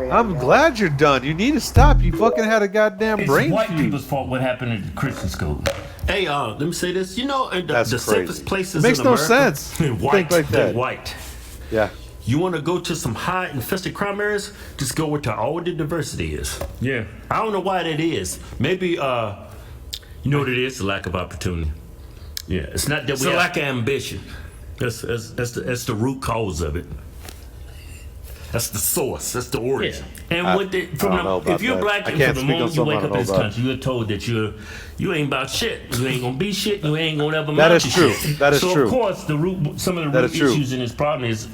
I'm glad you're done. You need to stop. You fucking had a goddamn It's brain white fuse. people's fault what happened in the Christian school. Hey, let me say this. You know, in the That's crazy. safest places It makes in no America, sense. White. Think like They're that. white. Yeah. You want to go to some high infested crime areas? Just go where all the diversity is. Yeah. I don't know why that is. Maybe You know what it is? The lack of opportunity. yeah, it's not that It's we a have, lack of ambition. That's the root cause of it. that's the source. That's the Yeah. origin. And I with the, don't from know the, about if you're that. black I and can't from the speak on moment you something wake I up don't in this know about. country, you're told that you ain't about shit. You ain't gonna be shit. You ain't gonna ever That amount is to true. shit. That is so true. of course some of the That root is true. issues in this problem is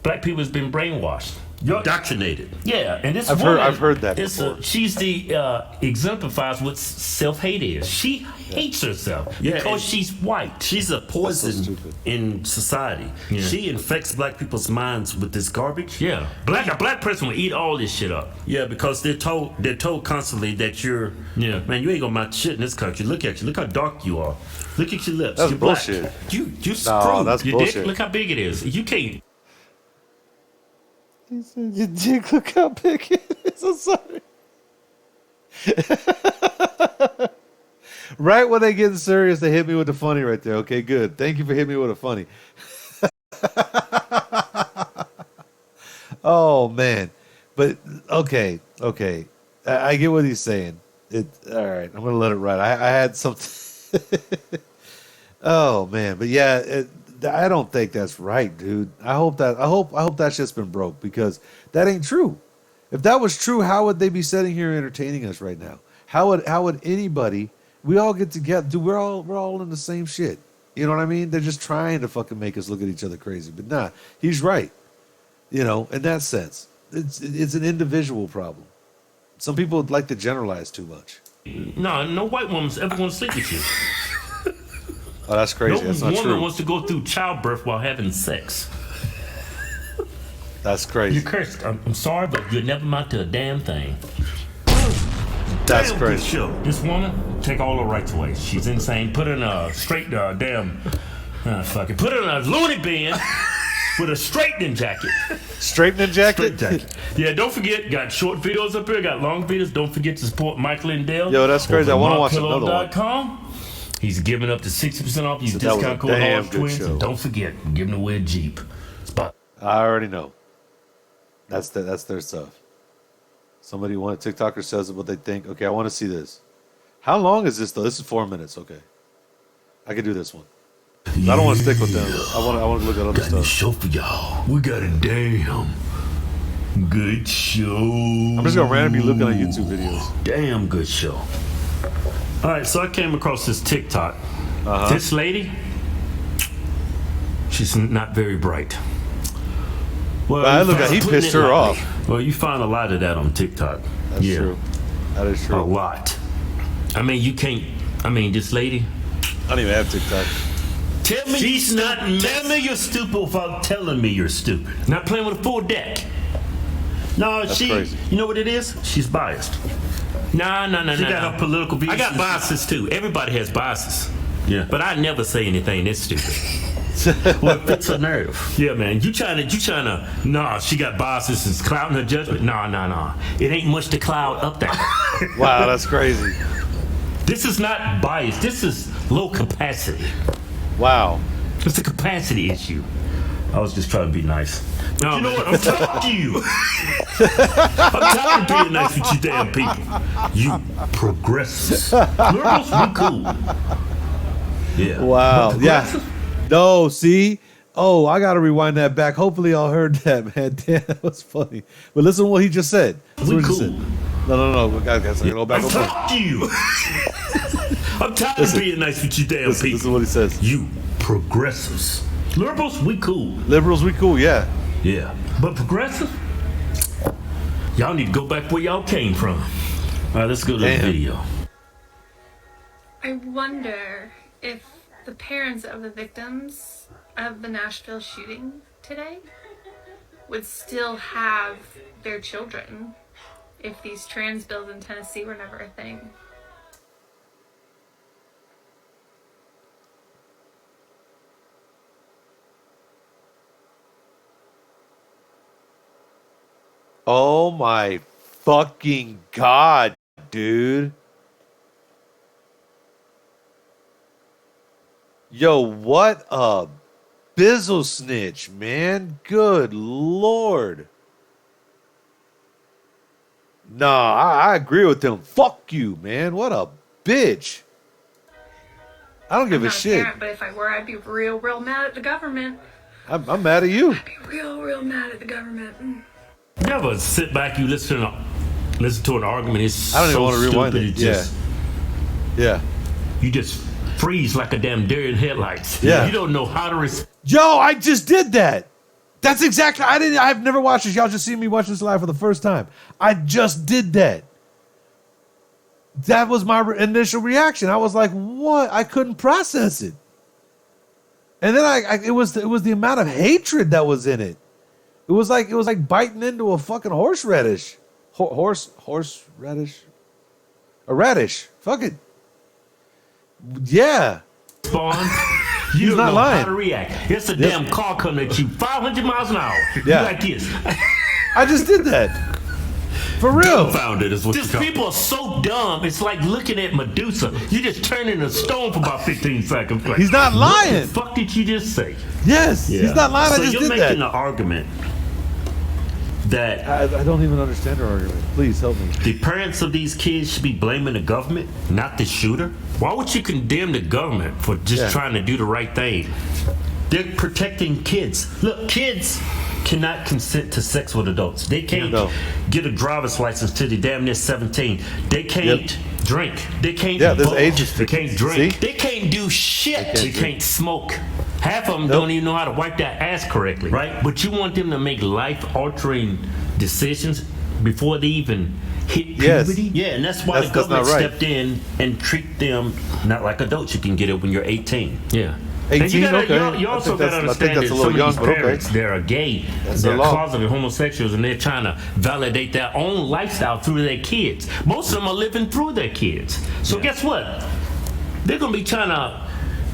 Black people has been brainwashed. Indoctrinated. Yeah, and this I've heard that before. She's the exemplifies what self-hate is. She hates herself Yeah, because and she's white. She's a poison stupid. in society. Yeah. She infects black people's minds with this garbage. Yeah, a black person will eat all this shit up. Yeah, because they're told constantly that you're man, you ain't gonna mount shit in this country. Look at you. Look how dark you are. Look at your lips. That's You're black. bullshit. You No, screwed. that's Your bullshit. dick, look how big it is. You can't. Your dick, look how big it is. I'm sorry. Right when they get serious, they hit me with the funny right there. Okay, good. Thank you for hitting me with a funny. Oh man, but okay. I get what he's saying. All right. I'm gonna let it ride. I had something. Oh man, but yeah, I don't think that's right, dude. I hope that shit's been broke because that ain't true. If that was true, how would they be sitting here entertaining us right now? How would anybody? We all get together. Dude, we're all in the same shit. You know what I mean? They're just trying to fucking make us look at each other crazy. But nah, he's right. You know, in that sense, it's an individual problem. Some people like to generalize too much. No white woman's ever going to sleep with you. Oh, that's crazy. No That's not woman true. wants to go through childbirth while having sex. That's You crazy. cursed. I'm sorry, but you'll never amount to a damn thing. That's Damn good crazy. show. This woman, take all her rights away. She's insane. Put her in a straight damn. Fuck it. Put her in a loony bin with a straightening jacket. Straightening jacket. Straight jacket. Yeah, don't forget, got short videos up here, got long videos. Don't forget to support Mike Lindell. Yo, that's crazy. over I wanna at watch another one. MyPillow.com. He's giving up to 60% off. Use So that was discount a code damn Orange good Twins. show. And don't forget, I'm giving away a Jeep. Spot. I already know. That's their stuff. Somebody TikToker says what they think. Okay, I want to see this. How long is this though? This is 4 minutes. Okay, I can do this one. I don't want to stick with them. I want to look at other Got a new stuff. show for y'all. We got a damn good show. I'm just gonna randomly be looking at YouTube videos. Damn good show. All right, so I came across this TikTok. This lady, she's not very bright. Well, But I you look at find- he Putting pissed it her lightly. off. Well, you find a lot of that on TikTok. That's Yeah. true. That is A true. lot. I mean, you can't. I mean, this lady. I don't even have TikTok. Tell me She's you're not. Tell me you're stupid without telling me you're stupid. not playing with a full deck. No, That's she. crazy. You know what it is? She's biased. No. She got her political views. I got biases too. Everybody has biases. Yeah, But I never say anything this stupid. well, it fits her narrative. Yeah, man. You trying to. Nah, she got biases and clouding her judgment. Nah. It ain't much to cloud up there. Wow, that's crazy. This is not bias. This is low capacity. Wow. It's a capacity issue. I was just trying to be nice. No, you know what? I'm tired of you. I'm tired of being nice with you damn people. You progressives. Liberals, we cool. Yeah. Wow. But Yeah. progressives, No, see? Oh, I got to rewind that back. Hopefully, y'all heard that, man. Damn, that was funny. But listen to what he just said. Listen We to what he cool. said. No. We got to go back. I'm Go back. tired of you. I'm tired of being nice with you damn Listen, this is people. what he says. You progressives. Liberals, we cool. Liberals, we cool, yeah. Yeah. But progressive? Y'all need to go back where y'all came from. All right, let's go to Damn. the video. I wonder if the parents of the victims of the Nashville shooting today would still have their children if these trans bills in Tennessee were never a thing. Oh my fucking God, dude. Yo, what a bizzle snitch, man. Good Lord. Nah, I agree with him. Fuck you, man. What a bitch. I don't give I'm a not shit. parent, but if I were, I'd be real mad at the government. I'm mad at you. I'd be real mad at the government. Never sit back, you listen to an argument. It's I don't even so wanna rewind stupid, it. it's just, Yeah. you just freeze like a damn deer in headlights. Yeah. You don't know how to respond. Yo, I just did that. That's exactly. I've never watched this. Y'all just seen me watch this live for the first time. I just did that. That was my initial reaction. I was like, "What?" I couldn't process it. And then it was the amount of hatred that was in it. It was like biting into a fucking horseradish. Horseradish? A radish. Fuck it. Yeah. Spawn. You He's don't not know lying. how to react. It's a damn car coming at you 500 miles an hour. Yeah. You like this. I just did that. For real. Founded is what you Just call. people are so dumb. It's like looking at Medusa. You just turn into a stone for about 15 seconds. Like, He's not what lying. the fuck did you just say? Yes. He's not lying. So I just you're did making that. an argument that I don't even understand her argument. Please help me. the parents of these kids should be blaming the government, not the shooter. Why would you condemn the government for just Yeah. trying to do the right thing? They're protecting kids. Look, kids cannot consent to sex with adults. They can't No. get a driver's license till they're damn near 17. They can't drink. They can't Yeah, there's vote. age They restrictions. can't drink. See? They can't do shit. They They can't can't smoke. Half of them Nope. don't even know how to wipe their ass correctly, right? But you want them to make life-altering decisions before they even hit Yes. puberty? Yeah, and that's why That's the not government right. stepped in and treat them not like adults. You can get it when you're 18. Yeah. 18, And you, gotta, okay. you I also think got that's- to I think understand that's that a some little of young, these but okay. parents, they're gay, That's they're the law. closeted homosexuals, and they're trying to validate their own lifestyle through their kids. Most of them are living through their kids. So guess what? They're going to be trying to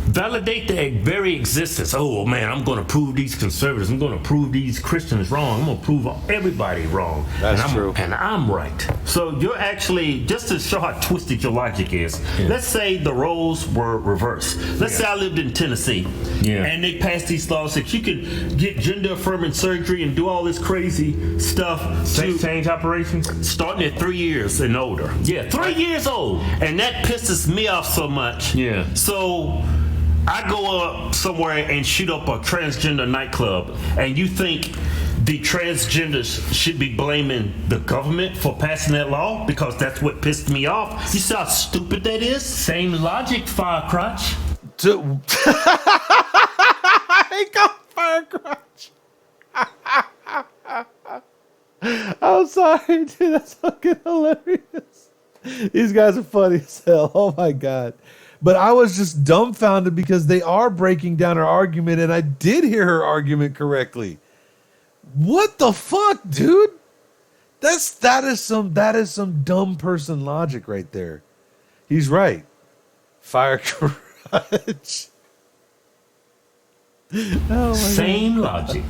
validate their very existence. Oh man, I'm going to prove these conservatives. I'm going to prove these Christians wrong. I'm going to prove everybody wrong. That's and true. And I'm right. So you're actually, just to show how twisted your logic is, let's say the roles were reversed. Let's say I lived in Tennessee, Yeah. and they passed these laws that you could get gender affirming surgery and do all this crazy stuff Sex to change operations? starting at 3 years and older. Yeah, 3 years old. And that pisses me off so much. Yeah. So I go up somewhere and shoot up a transgender nightclub, and you think the transgenders should be blaming the government for passing that law because that's what pissed me off? You see how stupid that is? Same logic, Firecrotch. I got fire crotch. I'm sorry, dude. That's fucking hilarious. These guys are funny as hell. Oh my god. But I was just dumbfounded because they are breaking down her argument, and I did hear her argument correctly. What the fuck, dude? That is some dumb person logic right there. He's right. Fire crotch. Oh my Same logic.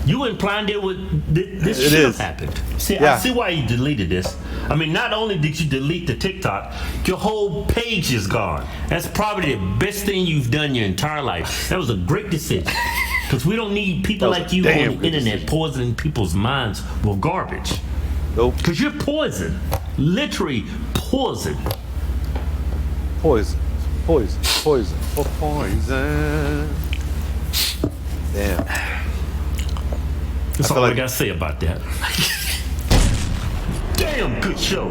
You implying that this It should have is. happened. See, Yeah. I see why you deleted this. I mean, not only did you delete the TikTok, your whole page is gone. That's probably the best thing you've done your entire life. That was a great decision. Because we don't need people That was like a you damn on the good internet decision. poisoning people's minds with garbage. Nope. Because you're poison. Literally poison. Poison. Poison. Poison. Poison. Damn. That's I all feel I like- got to say about that. Damn good show.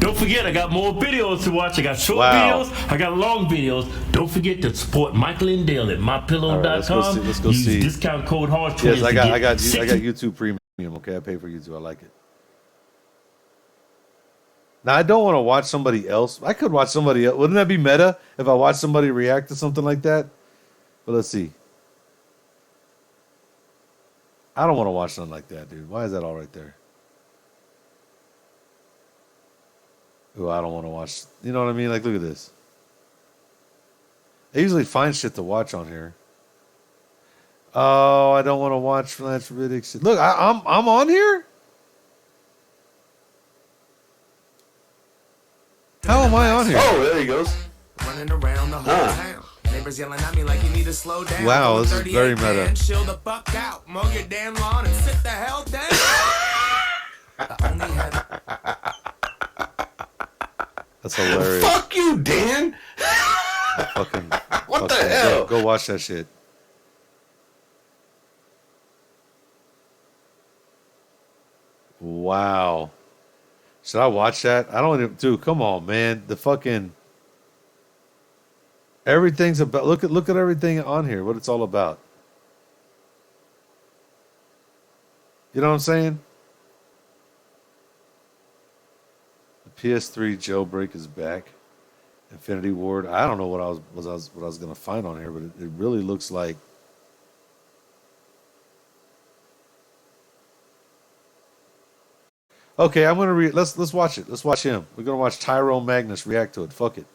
Don't forget, I got more videos to watch. I got short Wow. videos. I got long videos. Don't forget to support Michael and Dale at mypillow.com. All right, let's go see- let's go Use see. discount code HARD20. Yes, I got to get YouTube Premium. Okay, I pay for YouTube. I like it. Now I don't want to watch somebody else. I could watch somebody else. Wouldn't that be meta if I watch somebody react to something like that? But let's see. I don't want to watch something like that, dude. Why is that all right there? Ooh, I don't want to watch. You know what I mean? Like, look at this. I usually find shit to watch on here. Oh, I don't want to watch Lance Riddick shit. Look, I'm on here. How am I on here? Oh, there he goes. Running around the whole town. Neighbors yelling at me like you need to slow down. Wow, Go this is 38, very meta. man. Chill the fuck out. Mow your damn lawn and sit the hell down. I only had That's hilarious. Fuck you, Dan. Fucking. What the fucking- hell? Go watch that shit. Wow. Should I watch that? I don't even. Dude, come on, man. The fucking. Everything's about. Look at everything on here. What it's all about. You know what I'm saying? The PS3 jailbreak is back. Infinity Ward. I don't know what I was gonna find on here, but it really looks like. Okay, I'm gonna let's watch it. Let's watch him. We're gonna watch Tyrone Magnus react to it. Fuck it.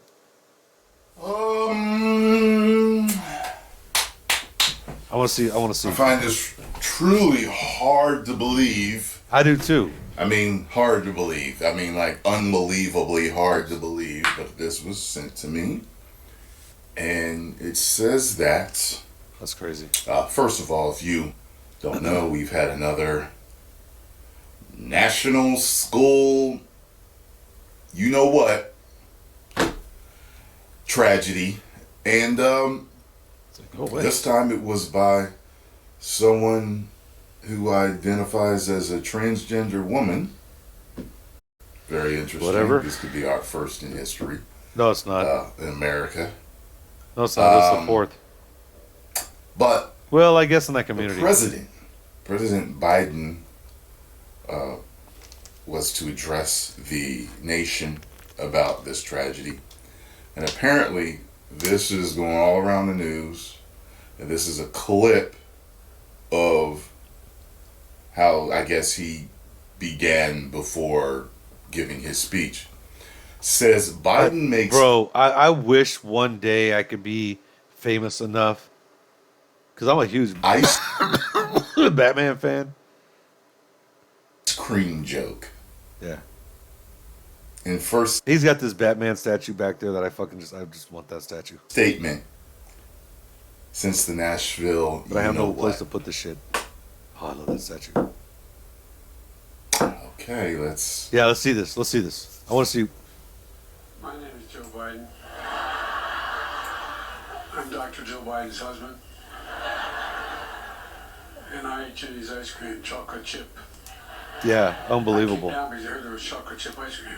I want to see. I want to see. I find this truly hard to believe. I do too. I mean, hard to believe. I mean, like, unbelievably hard to believe. But this was sent to me. And it says that, That's crazy. first of all, if you don't know, we've had another national school, you know what, tragedy. And It's like, go away. this time it was by someone who identifies as a transgender woman. Very interesting. Whatever. This could be our first in history No, it's not. in America. No, it's not. It's the fourth. But Well, I guess in that the community. President Biden, was to address the nation about this tragedy. And apparently, this is going all around the news. And this is a clip of how, I guess, he began before giving his speech. Says Biden makes Bro, I wish one day I could be famous enough because I'm a huge ice Batman fan. cream joke. Yeah, In first he's got this Batman statue back there that I just want that statue. statement, since the Nashville, But I have you know no place to what. put the shit. Oh, I love that statue. Okay, let's. Yeah, let's see this. Let's see this. I want to see. My name is Joe Biden. I'm Dr. Joe Biden's husband. And I eat Jenny's ice cream, chocolate chip. Yeah, I unbelievable. came down because I heard there was chocolate chip ice cream.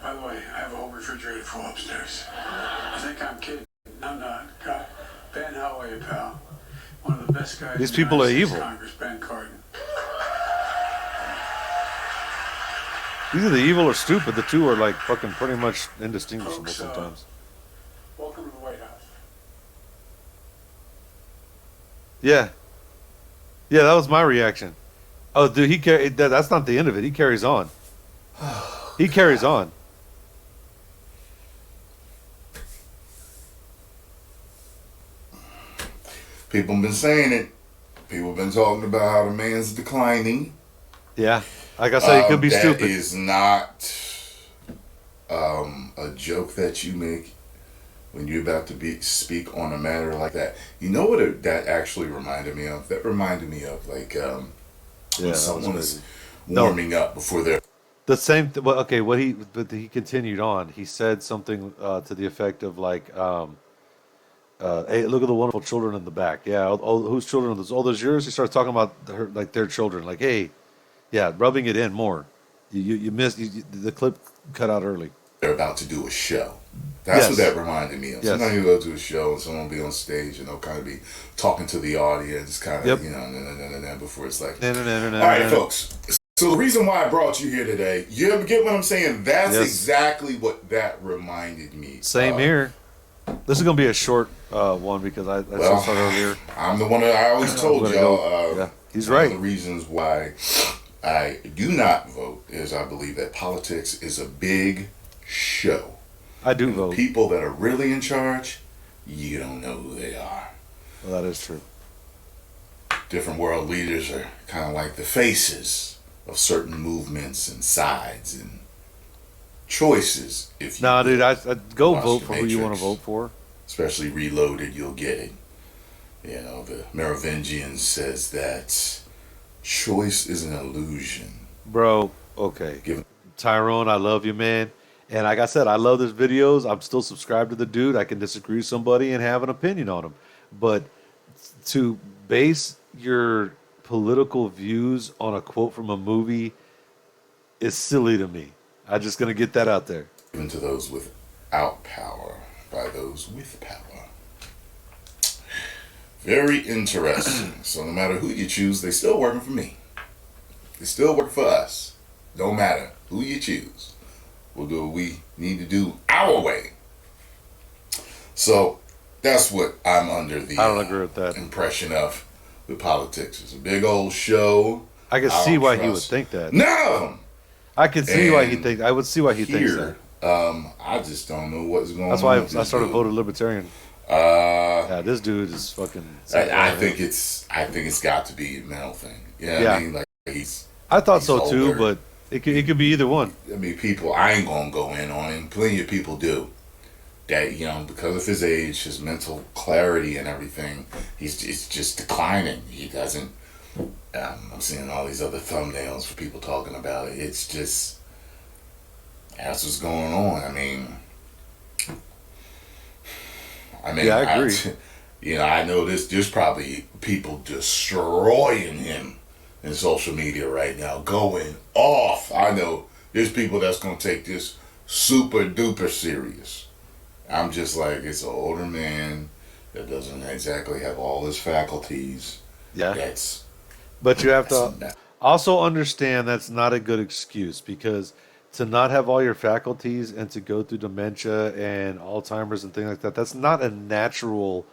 By the way, I have a whole refrigerator full upstairs. I think I'm kidding. I'm not. God, Ben, how are you, pal? One of the best guys. These in the people are United States evil. Congress, Ben Cardin. Either the evil or stupid. The two are like fucking pretty much indistinguishable Folks, sometimes. Welcome to the White House. Yeah. Yeah, that was my reaction. Oh, dude, that's not the end of it. He carries on. He carries on. People have been saying it. People have been talking about how the man's declining. Yeah. Like I said, he could be That stupid. is not a joke that you make when you're about to speak on a matter like that. You know what that actually reminded me of? That reminded me of like Yeah, when that was someone's crazy. No. warming up before they're The same. Well, okay. But he continued on. He said something to the effect of like, "Hey, look at the wonderful children in the back. Yeah, whose children are those? Oh, those yours." He starts talking about their children. Like, hey, yeah, rubbing it in more. You missed the clip cut out early. about to do a show. That's Yes. what that reminded me of. Yes. Sometimes you go to a show and someone will be on stage and they'll kind of be talking to the audience, kind of, Yep. you know, before it's like, No. all right, folks. So the reason why I brought you here today, you ever get what I'm saying? That's Yes. exactly what that reminded me. Same of. here. This is gonna be a short one because I Well, saw it earlier. I'm the one that I always told gonna y'all. go. Yeah, he's one right. of the reasons why I do not vote is I believe that politics is a big show. I do vote. People that are really in charge, you don't know who they are. Well, that is true. Different world leaders are kind of like the faces of certain movements and sides and choices. If you Nah, dude, I go Watch vote the for who you want to Matrix. vote for. especially Reloaded, you'll get it. You know, the Merovingian says that choice is an illusion. Bro, okay. Give Tyrone, I love you, man. And like I said, I love his videos. I'm still subscribed to the dude. I can disagree with somebody and have an opinion on him. But to base your political views on a quote from a movie is silly to me. I'm just going to get that out there. given to those without power by those with power. Very interesting. So no matter who you choose, they still working for me. They still work for us. No matter who you choose. We'll do what we need to do our way. So that's what I'm under the I don't agree with that. impression of with politics. It's a big old show. I can see why he would think that. No. I can see why he And think. I would see why he thinks Here, that. I just don't know what's going That's on. why with I this started dude. voting libertarian. Uh, Yeah, this dude is fucking. I think it's got to be a mental thing. Yeah, Yeah. I mean, like he's. I thought he's so too, older. but it could be either one. I mean, people. I ain't gonna go in on him. Plenty of people do. That because of his age, his mental clarity and everything, it's just declining. He doesn't. I'm seeing all these other thumbnails for people talking about it. It's just that's what's going on. I mean, Yeah, I agree. I know there's probably people destroying him in social media right now, going off. I know there's people that's gonna take this super duper serious. I'm just like, it's an older man that doesn't exactly have all his faculties. Yeah, That's but you have that's to not- also understand that's not a good excuse, because to not have all your faculties and to go through dementia and Alzheimer's and things like that, that's not a natural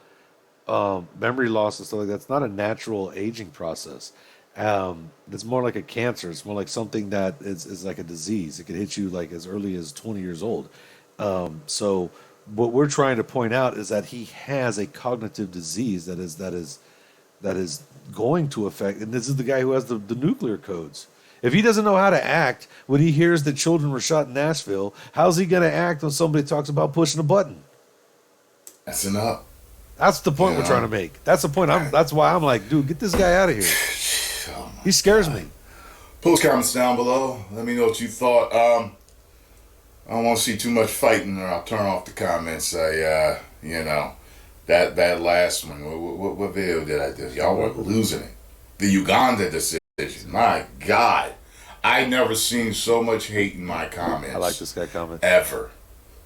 memory loss and stuff like that. That's not a natural aging process. It's more like a cancer. It's more like something that is like a disease. It can hit you like as early as 20 years old. So what we're trying to point out is that he has a cognitive disease that is going to affect, and this is the guy who has the nuclear codes. If he doesn't know how to act when he hears that children were shot in Nashville, how's he going to act when somebody talks about pushing a button? that's enough. That's the point we're Yeah. trying to make. That's the point. That's why I'm like, dude, get this guy out of here. Oh my He scares me. Post comments down below. Let me know what you thought. I don't want to see too much fighting, or I'll turn off the comments. That last one. What video did I do? Y'all were losing it. The Uganda decision. My God, I never seen so much hate in my comments. I like this guy comment. Ever.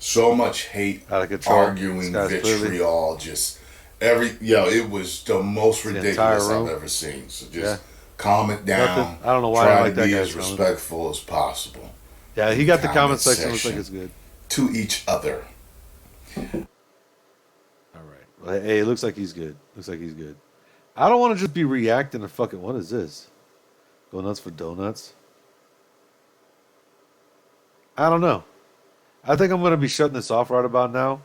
So much hate, Out of control. arguing, This guy's clearly- vitriol, just it was the most The ridiculous entire I've room? ever seen. So just Yeah. calm it down. Nothing. I don't know why I Try like to that be guy's as comment. respectful as possible Yeah, he got the comment Comment section. Looks like section. it's good. to each other. All right. Well, hey, it looks like he's good. Looks like he's good. I don't want to just be reacting to fucking. What is this? Go nuts for donuts. I don't know. I think I'm gonna be shutting this off right about now.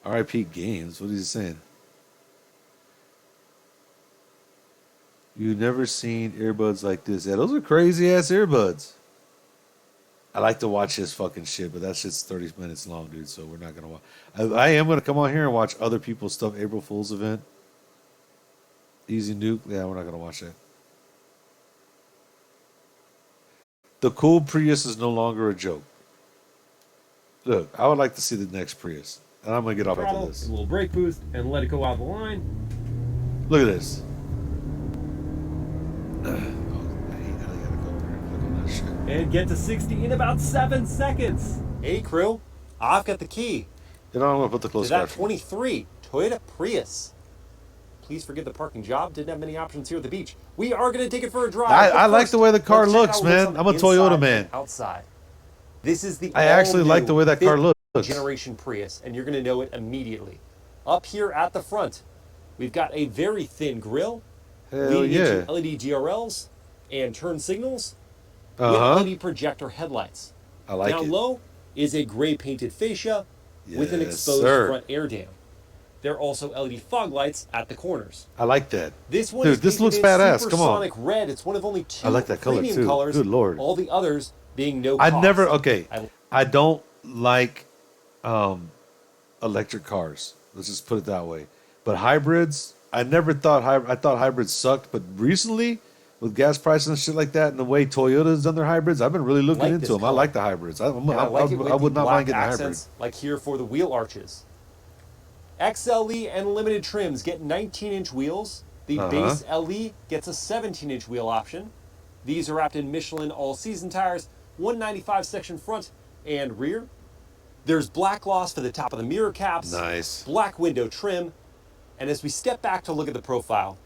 R.I.P. Games. What is he saying? You never seen earbuds like this. Yeah, those are crazy ass earbuds. I like to watch his fucking shit, but that shit's 30 minutes long, dude. So we're not gonna watch. I am gonna come on here and watch other people's stuff. April Fool's event. Easy Nuke. Yeah, we're not gonna watch that. The cool Prius is no longer a joke. Look, I would like to see the next Prius, and I'm gonna get off after Throttle, this. a little brake boost, and let it go out the line. Look at this. Oh, I hate how they gotta go over here and click on that shit. And get to 60 in about 7 seconds. Hey crew, I've got the key You know, I'm gonna put the to close that caption. 23 Toyota Prius. Please forgive the parking job. Didn't have many options here at the beach. We are going to take it for a drive. I but like first, the way the car let's check looks, out what's man. on the I'm a inside Toyota and man. Outside. This is the I actually like all-new the way that car fifth looks. generation Prius, and you're going to know it immediately. Up here at the front, we've got a very thin grille, Hell leading yeah. into LED GRLs and turn signals Uh with huh. LED projector headlights. I like Down it. low is a gray painted fascia with an Yes, exposed sir. front air dam. There are also LED fog lights at the corners. I like that. This one Dude, is this painted looks in badass. Come on. supersonic red. It's one of only 2 I like that color, premium too. colors. Good Lord. All the others being no I cost. never. Okay, I- I don't like electric cars. Let's just put it that way. But hybrids, I never thought I thought hybrids sucked. But recently, with gas prices and shit like that, and the way Toyota's done their hybrids, I've been really looking Like into this them. I color. like the hybrids. I And I like it with would the not black mind getting a hybrid. accents, like here for the wheel arches. XLE and limited trims get 19-inch wheels. The Uh-huh. base LE gets a 17-inch wheel option. These are wrapped in Michelin all-season tires, 195 section front and rear. There's black gloss for the top of the mirror caps. Nice. Black window trim. And as we step back to look at the profile,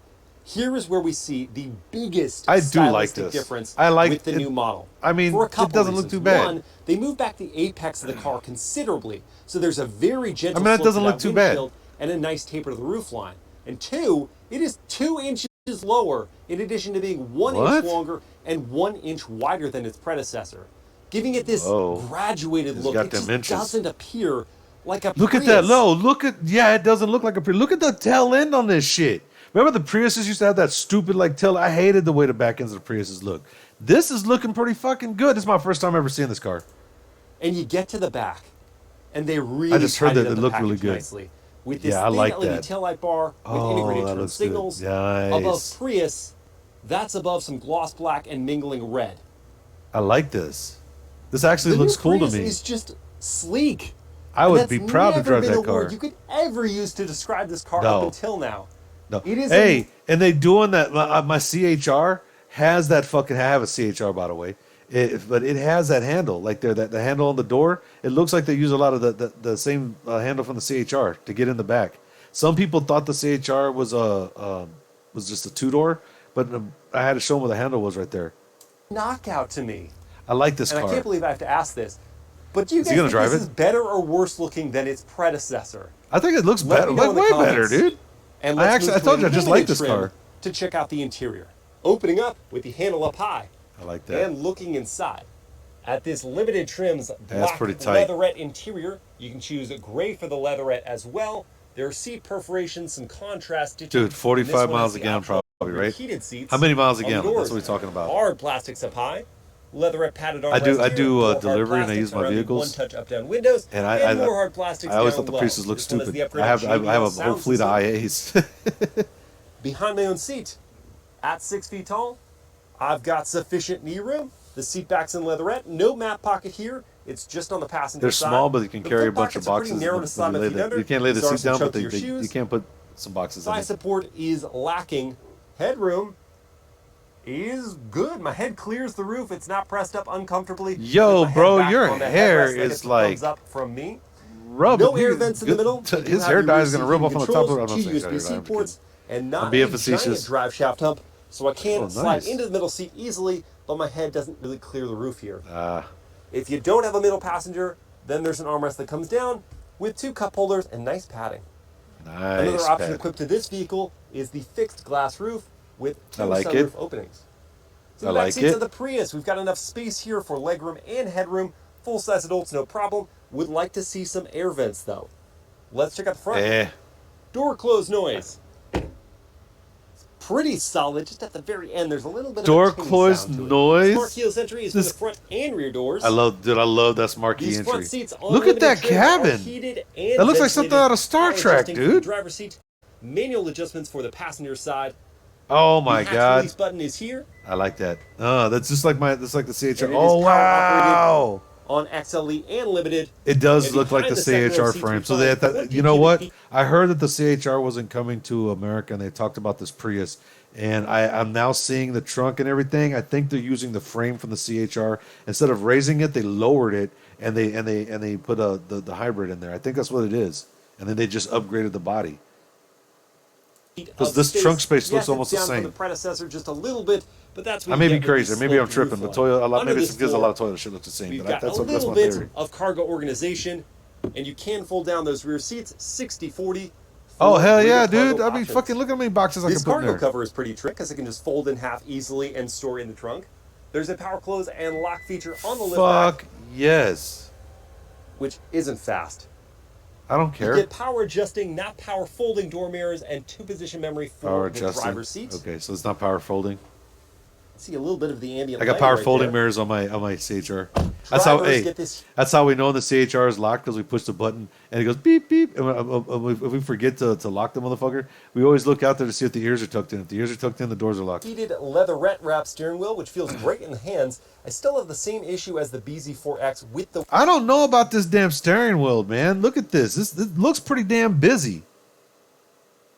here is where we see the biggest I do like stylistic this. difference I like with the it. new model. I mean, for a it couple doesn't look reasons. too bad. One, they moved back the apex of the car considerably, so there's a very gentle I mean, that slope doesn't to look too bad. windshield and a nice taper to the roof line. And two, it is 2 inches lower, in addition to being 1 What? inch longer and 1 inch wider than its predecessor, giving it this Whoa. graduated It's look. got It just dimensions. doesn't appear like a Look at Prius. that. No, look at, yeah, it doesn't look like a Prius. Look at the tail end on this shit. Remember the Priuses used to have that stupid like tail? I hated the way the back ends of the Priuses look. This is looking pretty fucking good. This is my first time ever seeing this car. And you get to the back, and they really I just heard tidied that up it the looked really package good. nicely. With this Yeah, I thin like LED that. taillight bar with Oh, integrated that turn looks good. signals. Nice. Above Prius, that's above some gloss black and mingling red. I like this. This actually The looks new cool to Prius me. is just sleek. I And would that's be proud to never drive been that a word car. you could ever use to describe this car No. up until now. No. It is Hey, and they doing that. My CHR has that fucking. I have a CHR, by the way, but it has that handle like there. That the handle on the door. It looks like they use a lot of the same handle from the CHR to get in the back. Some people thought the CHR was just a 2-door, but I had to show them where the handle was right there. knockout to me. I like this And car. I can't believe I have to ask this. But do you Is guys he gonna think drive this it? is better or worse looking than its predecessor? I think it looks Let better, me know in the way better, comments. dude. And I let's actually, move I told to you, a I just limited like this trim car. to check out the interior. Opening up with the handle up high. I like that. And looking inside. At this limited trim's black pretty tight. leatherette interior, you can choose gray for the leatherette as well. There are seat perforations, some contrast stitching. Dude, And 45 this one miles has a the gallon optional probably, right? heated seats How many miles a on the gallon? That's doors what we're talking about. Hard plastics up high. Leatherette padded I do- armrest I here, do, more hard delivery and I plastics use my around the vehicles. One-touch up-down windows, And and more hard plastics I always down thought the low. Priuses looked This one has stupid. the upgraded I have a JBL whole sound fleet of system. IAs. Behind my own seat, at 6 feet tall, I've got sufficient knee room. The seat back's in leatherette. No map pocket here. It's just on the passenger They're side. small, but you can The carry a foot bunch of pockets are pretty boxes. narrow to when slide you my lay feet the- under. you can't lay the These are seat some down, but chunkier you shoes. can put some boxes in Thigh there. support is lacking. Headroom is good. My head clears the roof. It's not pressed up uncomfortably. Yo, With my head bro, back your on the hair headrest, that is gets the like- thumbs up from me. Rub No it. air vents in the middle. You do His have hair your dye rear is going to seat rub off heating on the top of it. controls, I'm not two saying USB sorry, C ports, and not being a giant facetious. drive shaft hump, so I can Oh, slide nice. into the middle seat easily, but my head doesn't really clear the roof here. Ah, If you don't have a middle passenger, then there's an armrest that comes down with 2 cup holders and nice padding. Another nice. option pad. equipped to this vehicle is the fixed glass roof with 2 I like sunroof it. openings. So I the back like seats it. of the Prius, we've got enough space here for legroom and headroom. Full-size adults, no problem. Would like to see some air vents though. Let's check out the front. Eh. Door close noise. It's pretty solid. Just at the very end, there's a little bit Door of a ting close sound to it. noise? Smart keyless entry is for This- the front and rear doors. I love that smart key These entry. front seats on Look at limited that trim are cabin. heated and That looks like something ventilated. out of Star Power Trek, adjusting for the dude. driver's seat. Manual adjustments for the passenger side. Oh my the hatch god, release button is here. I like that. Oh, that's just like that's like the CHR. And it is Oh power wow, on XLE and limited. it does And look like behind the the second row CHR seats, frame. we So they find had 20 you know what? cubic feet. I heard that the CHR wasn't coming to America, and they talked about this Prius. And I'm now seeing the trunk and everything. I think they're using the frame from the CHR instead of raising it. They lowered it and they put the hybrid in there. I think that's what it is. And then they just upgraded the body. Of this space. trunk space Yes, looks it's almost the down from same. the predecessor just a little bit, but that's what I you may get be with crazy. this Maybe I'm sloped tripping. roof But line. Toyota, Under maybe this it's because a floor, lot of Toyota shit looks the same. We've But got that's a my little bit theory. of cargo organization, and you can fold down those rear seats 60-40. Oh for hell rear yeah, cargo dude! I mean, options. fucking look how many boxes I This can put in cargo there. cover is pretty trick because it can just fold in half easily and store in the trunk. There's a power close and lock feature on the lift Fuck back, yes. which isn't fast. I don't You care. get power adjusting, not power folding door mirrors, and 2-position memory for Power the adjusting. driver's seat. Okay, so it's not power folding. See a little bit of the ambient I got lighting power right folding there. mirrors on my CHR. That's how. Drivers Hey, get this- that's how we know the CHR is locked because we push the button and it goes beep beep. And if we forget to lock the motherfucker, we always look out there to see if the ears are tucked in. If the ears are tucked in, the doors are locked. Heated leatherette wrap steering wheel, which feels great in the hands. I still have the same issue as the BZ4X with the I don't know about this damn steering wheel, man. Look at this. This looks pretty damn busy.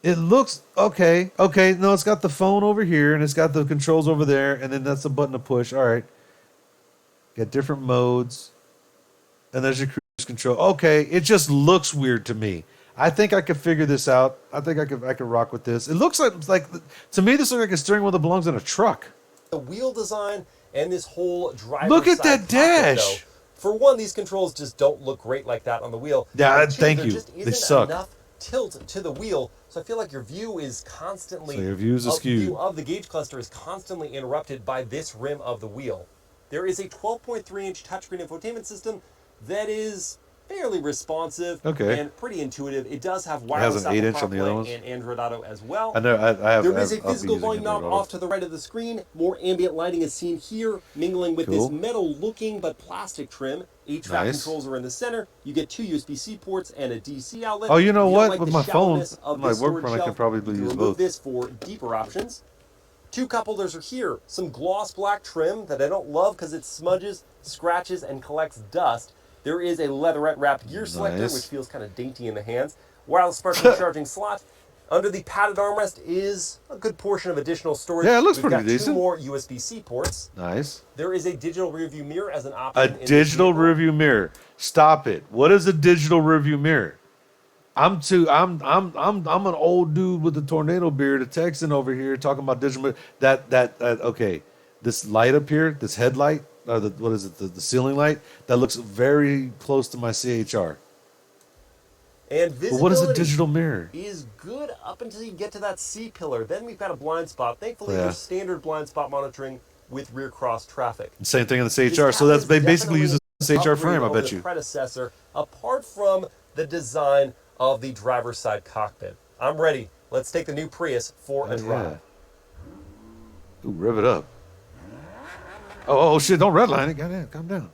It looks okay. Okay, no, it's got the phone over here and it's got the controls over there, and then that's a button to push. All right. Got different modes. And there's your cruise cruise control. Okay, it just looks weird to me. I think I could figure this out. I think I could rock with this. It looks like to me this looks like a steering wheel that belongs in a truck. The wheel design and this whole driver. Look at that cockpit, dash. though. For one, these controls just don't look great like that on the wheel. Yeah, And two, thank there you. just They isn't suck. enough tilt to the wheel, so I feel like your view is constantly. So your views are skewed. View of the gauge cluster is constantly interrupted by this rim of the wheel. There is a 12.3-inch touchscreen infotainment system that is fairly responsive Okay. and pretty intuitive. It does have has wireless an 8-inch Apple on the other CarPlay ones? and Android Auto as well. I know. I have. There is a I'll be physical using volume knob Android Auto. off to the right of the screen. More ambient lighting is seen here, mingling with Cool. this metal-looking but plastic trim. HVAC Nice. controls are in the center. You get 2 USB-C ports and a DC outlet. Oh, you know If what? don't like With the my phone, shallowness of my this work storage phone, I can shelf, probably you can use remove both. this for deeper options. 2 cup holders are here. Some gloss black trim that I don't love because it smudges, scratches, and collects dust. There is a leatherette wrapped gear selector, Nice. which feels kind of dainty in the hands. Wireless smartphone charging slot. Under the padded armrest is a good portion of additional storage. Yeah, it looks We've pretty got decent. 2 more USB-C ports. Nice. There is a digital rearview mirror as an option. A in this digital vehicle. rearview mirror. Stop it. What is a digital rearview mirror? I'm an old dude with a tornado beard, a Texan over here talking about digital. Okay, this light up here, this headlight, what is it? The ceiling light that looks very close to my CHR. And But visibility what is a digital mirror? is good up until you get to that C pillar. Then we've got a blind spot. Thankfully, Yeah. there's standard blind spot monitoring with rear cross traffic. Same thing in the This CHR. So that's cabin is they basically definitely use an the CHR upgrade frame. I over bet the you. predecessor, apart from the design of the driver's side cockpit. I'm ready. Let's take the new Prius for a Oh, drive. yeah. Ooh, rev it up. Oh shit! Don't redline it. Goddamn, calm down.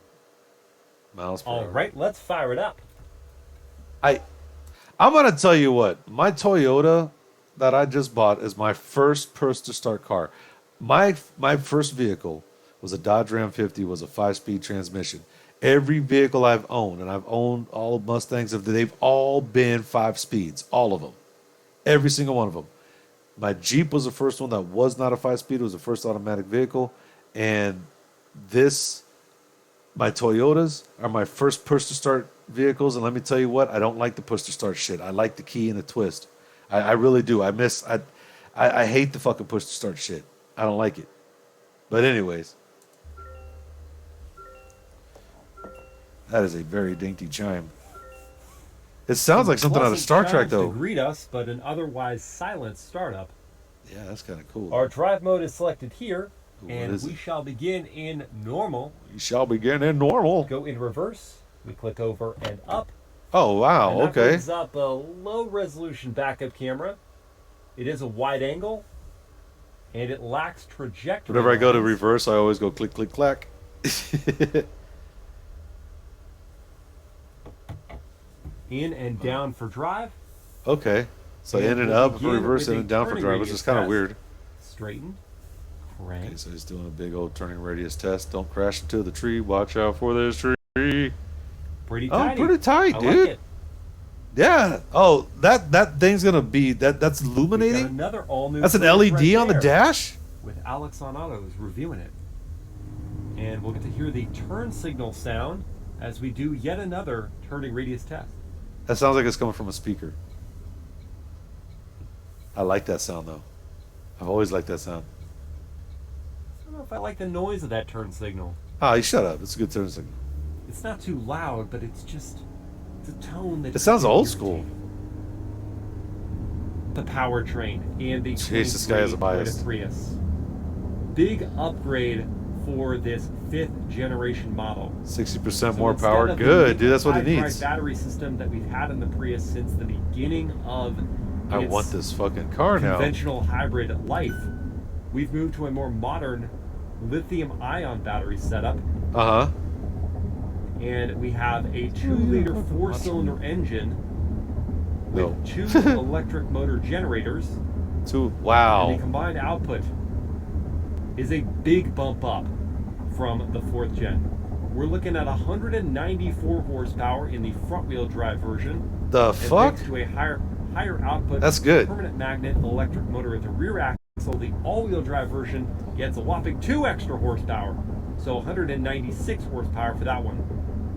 Miles per All hour. right, let's fire it up. I'm gonna tell you what. My Toyota that I just bought is my first push to start car. My first vehicle was a Dodge Ram 50. Was a 5-speed transmission. Every vehicle I've owned, and I've owned all Mustangs, they've all been 5 speeds. All of them. Every single one of them. My Jeep was the first one that was not a 5-speed. It was the first automatic vehicle. And my Toyotas are my first push to start vehicles. And let me tell you what, I don't like the push to start shit. I like the key and the twist. I really do. I hate the fucking push to start shit. I don't like it. But anyways, that is a very dainty chime. It sounds like something out of Pleasant Star Trek, chimes to though. greet us, but an otherwise silent startup. Yeah, that's kind of cool. Our drive mode is selected here, What and is we it? shall begin in normal. You shall begin in normal. Go in reverse. We click over and up. Oh wow, And that okay. brings up a low resolution backup camera. It is a wide angle, and it lacks trajectory. Whenever I go to lines. reverse, I always go click, click, clack. In and down for drive. Okay, so And in and we'll up for begin reverse, with in a and down for turning drive, which radius is kind of test. weird. Straighten. Crank. Okay, so he's doing a big old turning radius test. Don't crash into the tree. Watch out for this tree. Pretty Oh, tight. pretty tight, I dude. Like it. Yeah. Oh, that thing's gonna be that's We've got illuminating. another all-new. That's an footage LED right on the there dash. with Alex on Autos reviewing it. And we'll get to hear the turn signal sound as we do yet another turning radius test. That sounds like it's coming from a speaker. I like that sound though. I've always liked that sound. I don't know if I like the noise of that turn signal. Ah, you shut up. It's a good turn signal. It's not too loud, but it's a tone that It sounds old irritating. school. The powertrain and the Jeez, this guy has a 23 bias. Toyota Prius. Big upgrade for this 5th generation model. 60% So more instead power. of the Good, dude. That's what it high-drive needs. battery system that we've had in the Prius since the beginning of I its want this fucking car now. conventional hybrid life. We've moved to a more modern lithium-ion battery setup, Uh huh. and we have a 2-liter 4-cylinder engine with No. 2 electric motor generators. Two. And Wow. the combined output is a big bump up from the 4th gen. We're looking at 194 horsepower in the front-wheel drive version. The And fuck? thanks to a higher output That's good. permanent magnet electric motor at the rear axle, the all-wheel drive version gets a whopping 2 extra horsepower. So 196 horsepower for that one.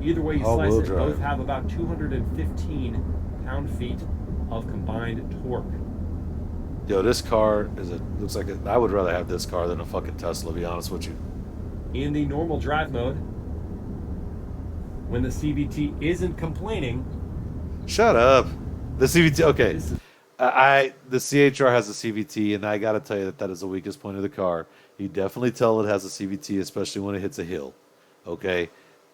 Either way you All-wheel slice it, drive. both have about 215 pound-feet of combined torque. Yo, this car looks like I would rather have this car than a fucking Tesla, to be honest with you. In the normal drive mode, when the CVT isn't complaining, Shut up. The CVT, okay. this is The CHR has a CVT, and I gotta tell you that is the weakest point of the car. You definitely tell it has a CVT, especially when it hits a hill. Okay?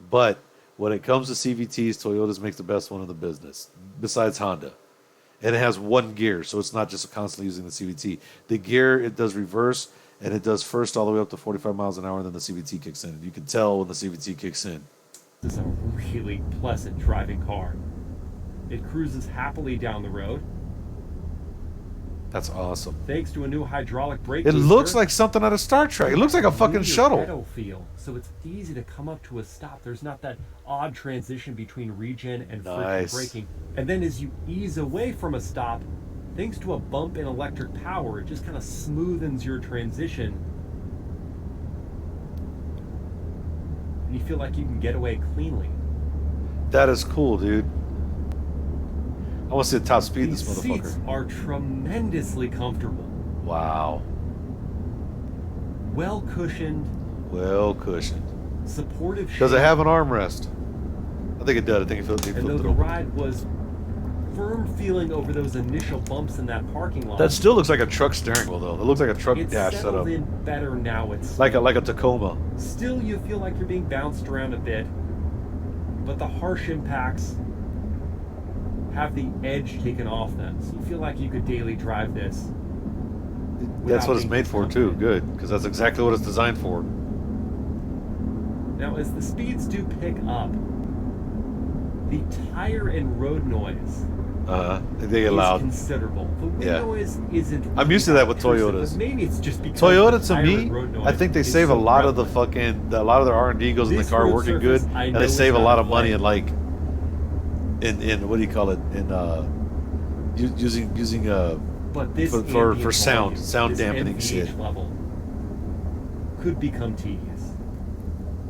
But when it comes to CVTs, Toyota's makes the best one in the business, besides Honda. And it has one gear, so it's not just constantly using the CVT. The gear, it does reverse, and it does first all the way up to 45 miles an hour, and then the CVT kicks in. You can tell when the CVT kicks in. This is a really pleasant driving car. It cruises happily down the road That's awesome. thanks to a new hydraulic brake It booster. looks like something out of Star Trek. It looks like a fucking Move your shuttle. pedal feel, so it's easy to come up to a stop. There's not that odd transition between regen and friction Nice. braking. And then as you ease away from a stop, thanks to a bump in electric power, it just kind of smoothens your transition. And you feel like you can get away cleanly. That is cool, dude. I want to see the top speed of These this seats motherfucker. are tremendously comfortable. Wow. Well cushioned, Well cushioned. supportive Does it shape. have an armrest? I think it does. I think it flipped And though it the over. ride was firm feeling over those initial bumps in that parking lot, That still looks like a truck steering wheel, though. It looks like a truck it's dash settled setup. in better now. It's Like a Tacoma. still you feel like you're being bounced around a bit, but the harsh impacts have the edge taken off them. So you feel like you could daily drive this. That's without what it's being made for, too. discomforted. Good. Because that's exactly what it's designed for. Now, as the speeds do pick up, the tire and road noise They get is loud. considerable. The wind Yeah. noise isn't. I'm really used to that with obtrusive, Toyotas. but maybe it's just because Toyota, the to tire me, and road noise I think they is save a so lot of the prevalent. a lot of their R&D goes in the This car road working good, surface, I and know they is save a not lot a of money plane. in like in what do you call it using But this for ambient sound volume, this dampening NVH shit. level could become tedious.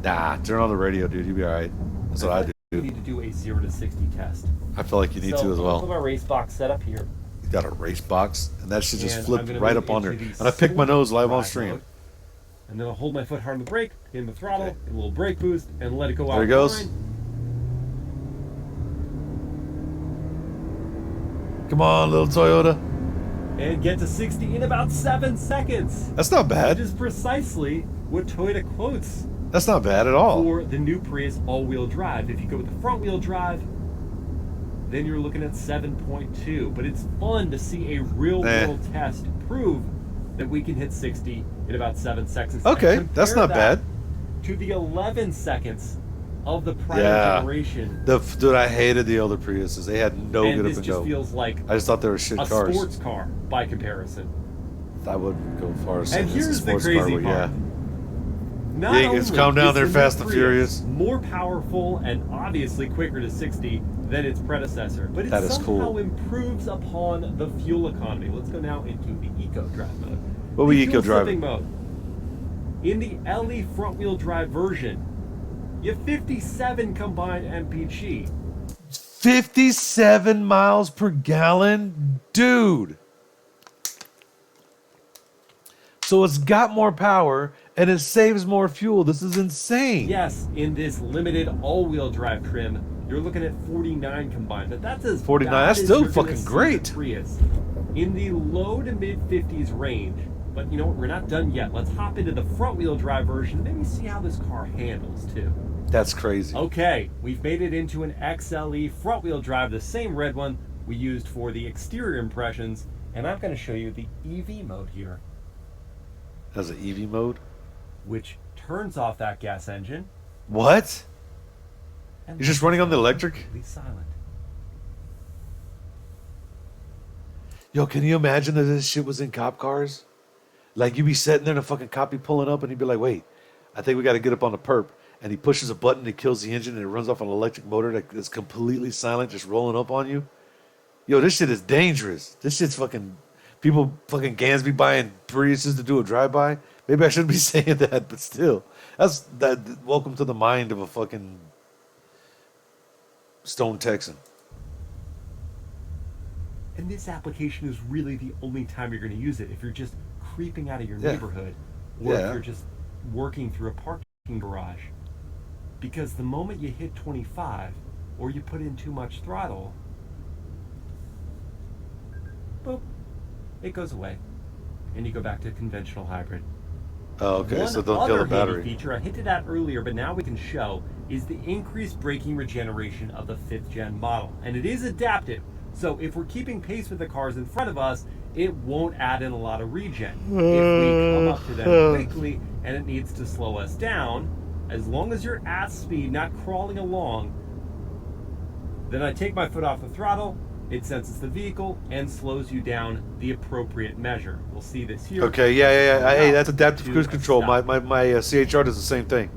Nah, turn on the radio, dude. You'll be all right. That's what I do. We need to do a 0 to 60 test. I feel like you need so to as I'll put well. my race box set up here. You got a race box, and that shit just And flipped I'm gonna right move up on there. into the And I picked my sport nose live on drive stream. mode. And then I'll hold my foot hard on the brake, in the throttle, Okay. a little brake boost, and let it go out. There it of the goes. line. Come on, little Toyota. And get to 60 in about 7 seconds. That's not Which bad. is precisely what Toyota quotes That's not bad at all. for the new Prius all-wheel drive. If you go with the front-wheel drive, then you're looking at 7.2. But it's fun to see a real-world test prove that we can hit 60 in about 7 seconds. Okay, And that's compare not that bad. to the 11 seconds of the prior Yeah. generation. Dude, I hated the older Priuses. They had no And get this up and just go. feels like I just thought they were shit a cars. sports car by comparison. I wouldn't go far as saying And it's a here's the sports crazy car, but yeah. part. Not Yeah, it's only calm down is there, the Fast new and Prius Furious. more powerful and obviously quicker to 60 than its predecessor, but it That is somehow cool. improves upon the fuel economy. Let's go now into the eco drive mode. What were The you eco fuel driving? slipping mode. In the LE front wheel drive version, you have 57 combined mpg. 57 miles per gallon? Dude. So it's got more power and it saves more fuel. This is insane. Yes, in this limited all-wheel drive trim, you're looking at 49 combined, but that's as 49, bad that's as still you're gonna fucking see great. the Prius. In the low to mid 50s range. But you know what? We're not done yet. Let's hop into the front-wheel drive version and maybe see how this car handles too. That's crazy. Okay, we've made it into an XLE front-wheel drive, the same red one we used for the exterior impressions, and I'm going to show you the EV mode here, Has an EV mode? which turns off that gas engine. What? And You're just running on the electric? completely silent. Yo, can you imagine that this shit was in cop cars? Like, you be sitting there and a fucking cop be pulling up and he'd be like, wait, I think we got to get up on the perp. And he pushes a button that kills the engine and it runs off an electric motor that's completely silent, just rolling up on you. Yo, this shit is dangerous. This shit's fucking... People fucking Gans be buying Priuses to do a drive-by. Maybe I shouldn't be saying that, but still. Welcome to the mind of a fucking Stone Texan. And this application is really the only time you're going to use it. If you're just creeping out of your Yeah. neighborhood, or Yeah. if you're just working through a parking garage. Because the moment you hit 25, or you put in too much throttle, boop, it goes away. And you go back to conventional hybrid. Oh, okay. One So don't kill other the battery. handy feature I hinted at earlier, but now we can show, is the increased braking regeneration of the 5th gen model. And it is adaptive. So if we're keeping pace with the cars in front of us, it won't add in a lot of regen. If we come up to them quickly and it needs to slow us down, as long as you're at speed, not crawling along, then I take my foot off the throttle, it senses the vehicle, and slows you down the appropriate measure. We'll see this here. Okay, yeah. Hey, that's adaptive To cruise control. stop. My CHR does the same thing.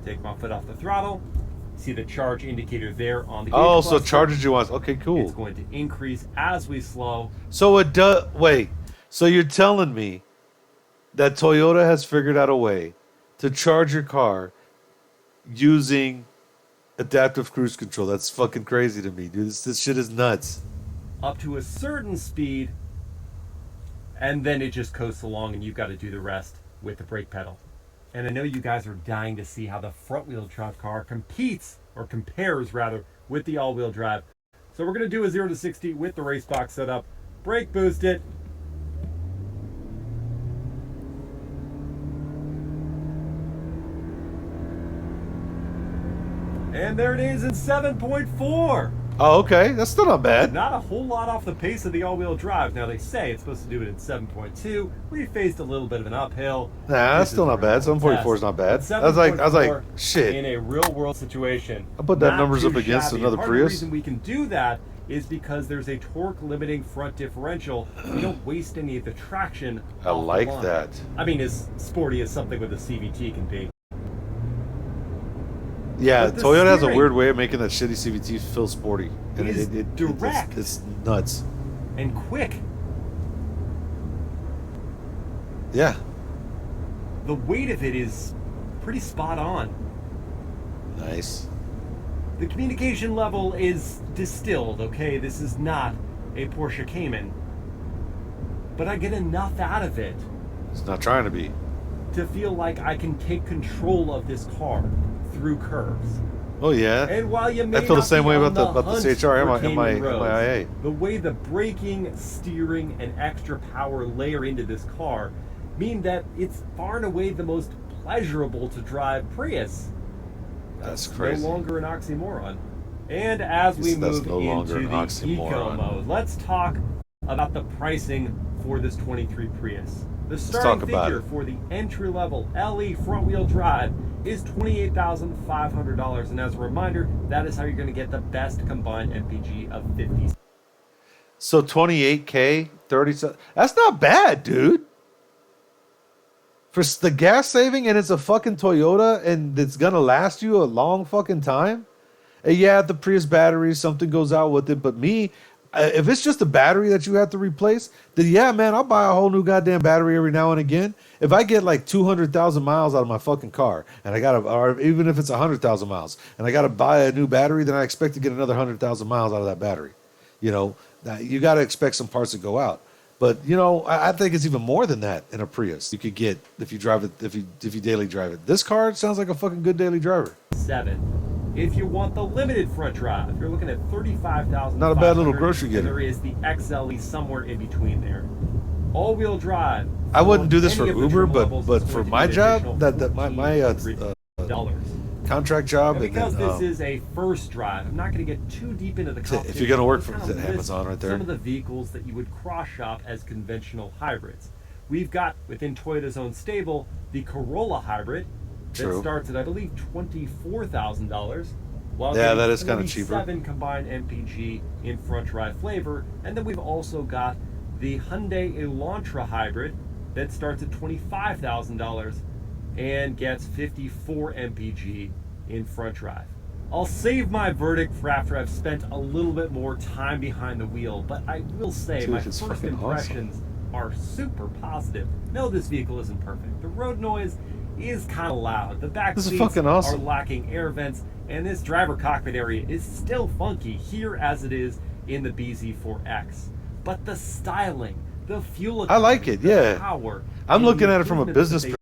Take my foot off the throttle. See the charge indicator there on the gauge Oh, so it cluster. charges you once. Okay, It's cool. going to increase as we slow. So it does. Wait. So you're telling me that Toyota has figured out a way to charge your car using adaptive cruise control? That's fucking crazy to me, dude. This shit is nuts. Up to a certain speed, and then it just coasts along, and you've got to do the rest with the brake pedal. And I know you guys are dying to see how the front-wheel drive car compares rather, with the all-wheel drive. So we're going to do a 0 to 60 with the race box set up. Brake boost it. And there it is in 7.4. Oh, okay. That's still not bad. Not a whole lot off the pace of the all-wheel drive. Now they say it's supposed to do it in 7.2. We faced a little bit of an uphill. Nah, that's This still is not a bad. real 744 is test. not bad. But I was like, 7.4 shit. In a real-world situation. I put that not numbers too up against shabby. another Part Prius. of the reason we can do that is because there's a torque-limiting front differential. We don't waste any of the traction. I off the like line. that. I mean, as sporty as something with a CVT can be. Yeah, But the Toyota has a steering weird way of making that shitty CVT feel sporty. And is direct. it's nuts. And quick. Yeah. The weight of it is pretty spot on. Nice. The communication level is distilled, okay? This is not a Porsche Cayman. But I get enough out of it It's not trying to be. to feel like I can take control of this car through curves. Oh, yeah. And while you may I feel the not same be way on about the hunt CHR and for my Cayman roads, IA. the way the braking, steering, and extra power layer into this car mean that it's far and away the most pleasurable to drive Prius. That's crazy. No longer an oxymoron. And as we That's move no longer into an the eco oxymoron. mode, let's talk about the pricing for this 23 Prius. The talk starting about figure it. for the entry-level LE front-wheel drive is $28,500, and as a reminder, that is how you're going to get the best combined MPG of 50. So 28K, 30. That's not bad, dude. For the gas saving, and it's a fucking Toyota, and it's gonna last you a long fucking time. And yeah, the Prius battery, something goes out with it. But me, if it's just a battery that you have to replace, then yeah, man, I'll buy a whole new goddamn battery every now and again. If I get like 200,000 miles out of my fucking car, and I gotta, or even if it's 100,000 miles, and I gotta buy a new battery, then I expect to get another 100,000 miles out of that battery. You know, you gotta expect some parts to go out. But you know, I think it's even more than that in a Prius. You could get if you drive it, if you daily drive it. This car sounds like a fucking good daily driver. 7. If you want the limited front drive, you're looking at $35,000. Not a bad little grocery getter. There is the XLE somewhere in between there. All-wheel drive. I wouldn't do this Any for of the Uber, trim levels but is for going to my be an job, additional that my $14 contract job, And and because then, this is a first drive, I'm not going to get too deep into the competition. if you're gonna work for Let's kind of list Amazon right there. Some of the vehicles that you would cross shop as conventional hybrids. We've got within Toyota's own stable the Corolla hybrid that True. starts at I believe $24,000. While Yeah, getting that is kinda cheaper. 27 combined MPG in front drive flavor, and then we've also got the Hyundai Elantra hybrid that starts at $25,000 and gets 54 MPG in front drive. I'll save my verdict for after I've spent a little bit more time behind the wheel, but I will say Dude, my it's first fucking awesome. impressions are super positive. No, this vehicle isn't perfect. The road noise is kind of loud. The back This is seats fucking awesome. are lacking air vents, and this driver cockpit area is still funky here as it is in the BZ4X. But the styling, the fuel I like economy, it, the yeah. power, I'm and looking the at it from a improvements business that they've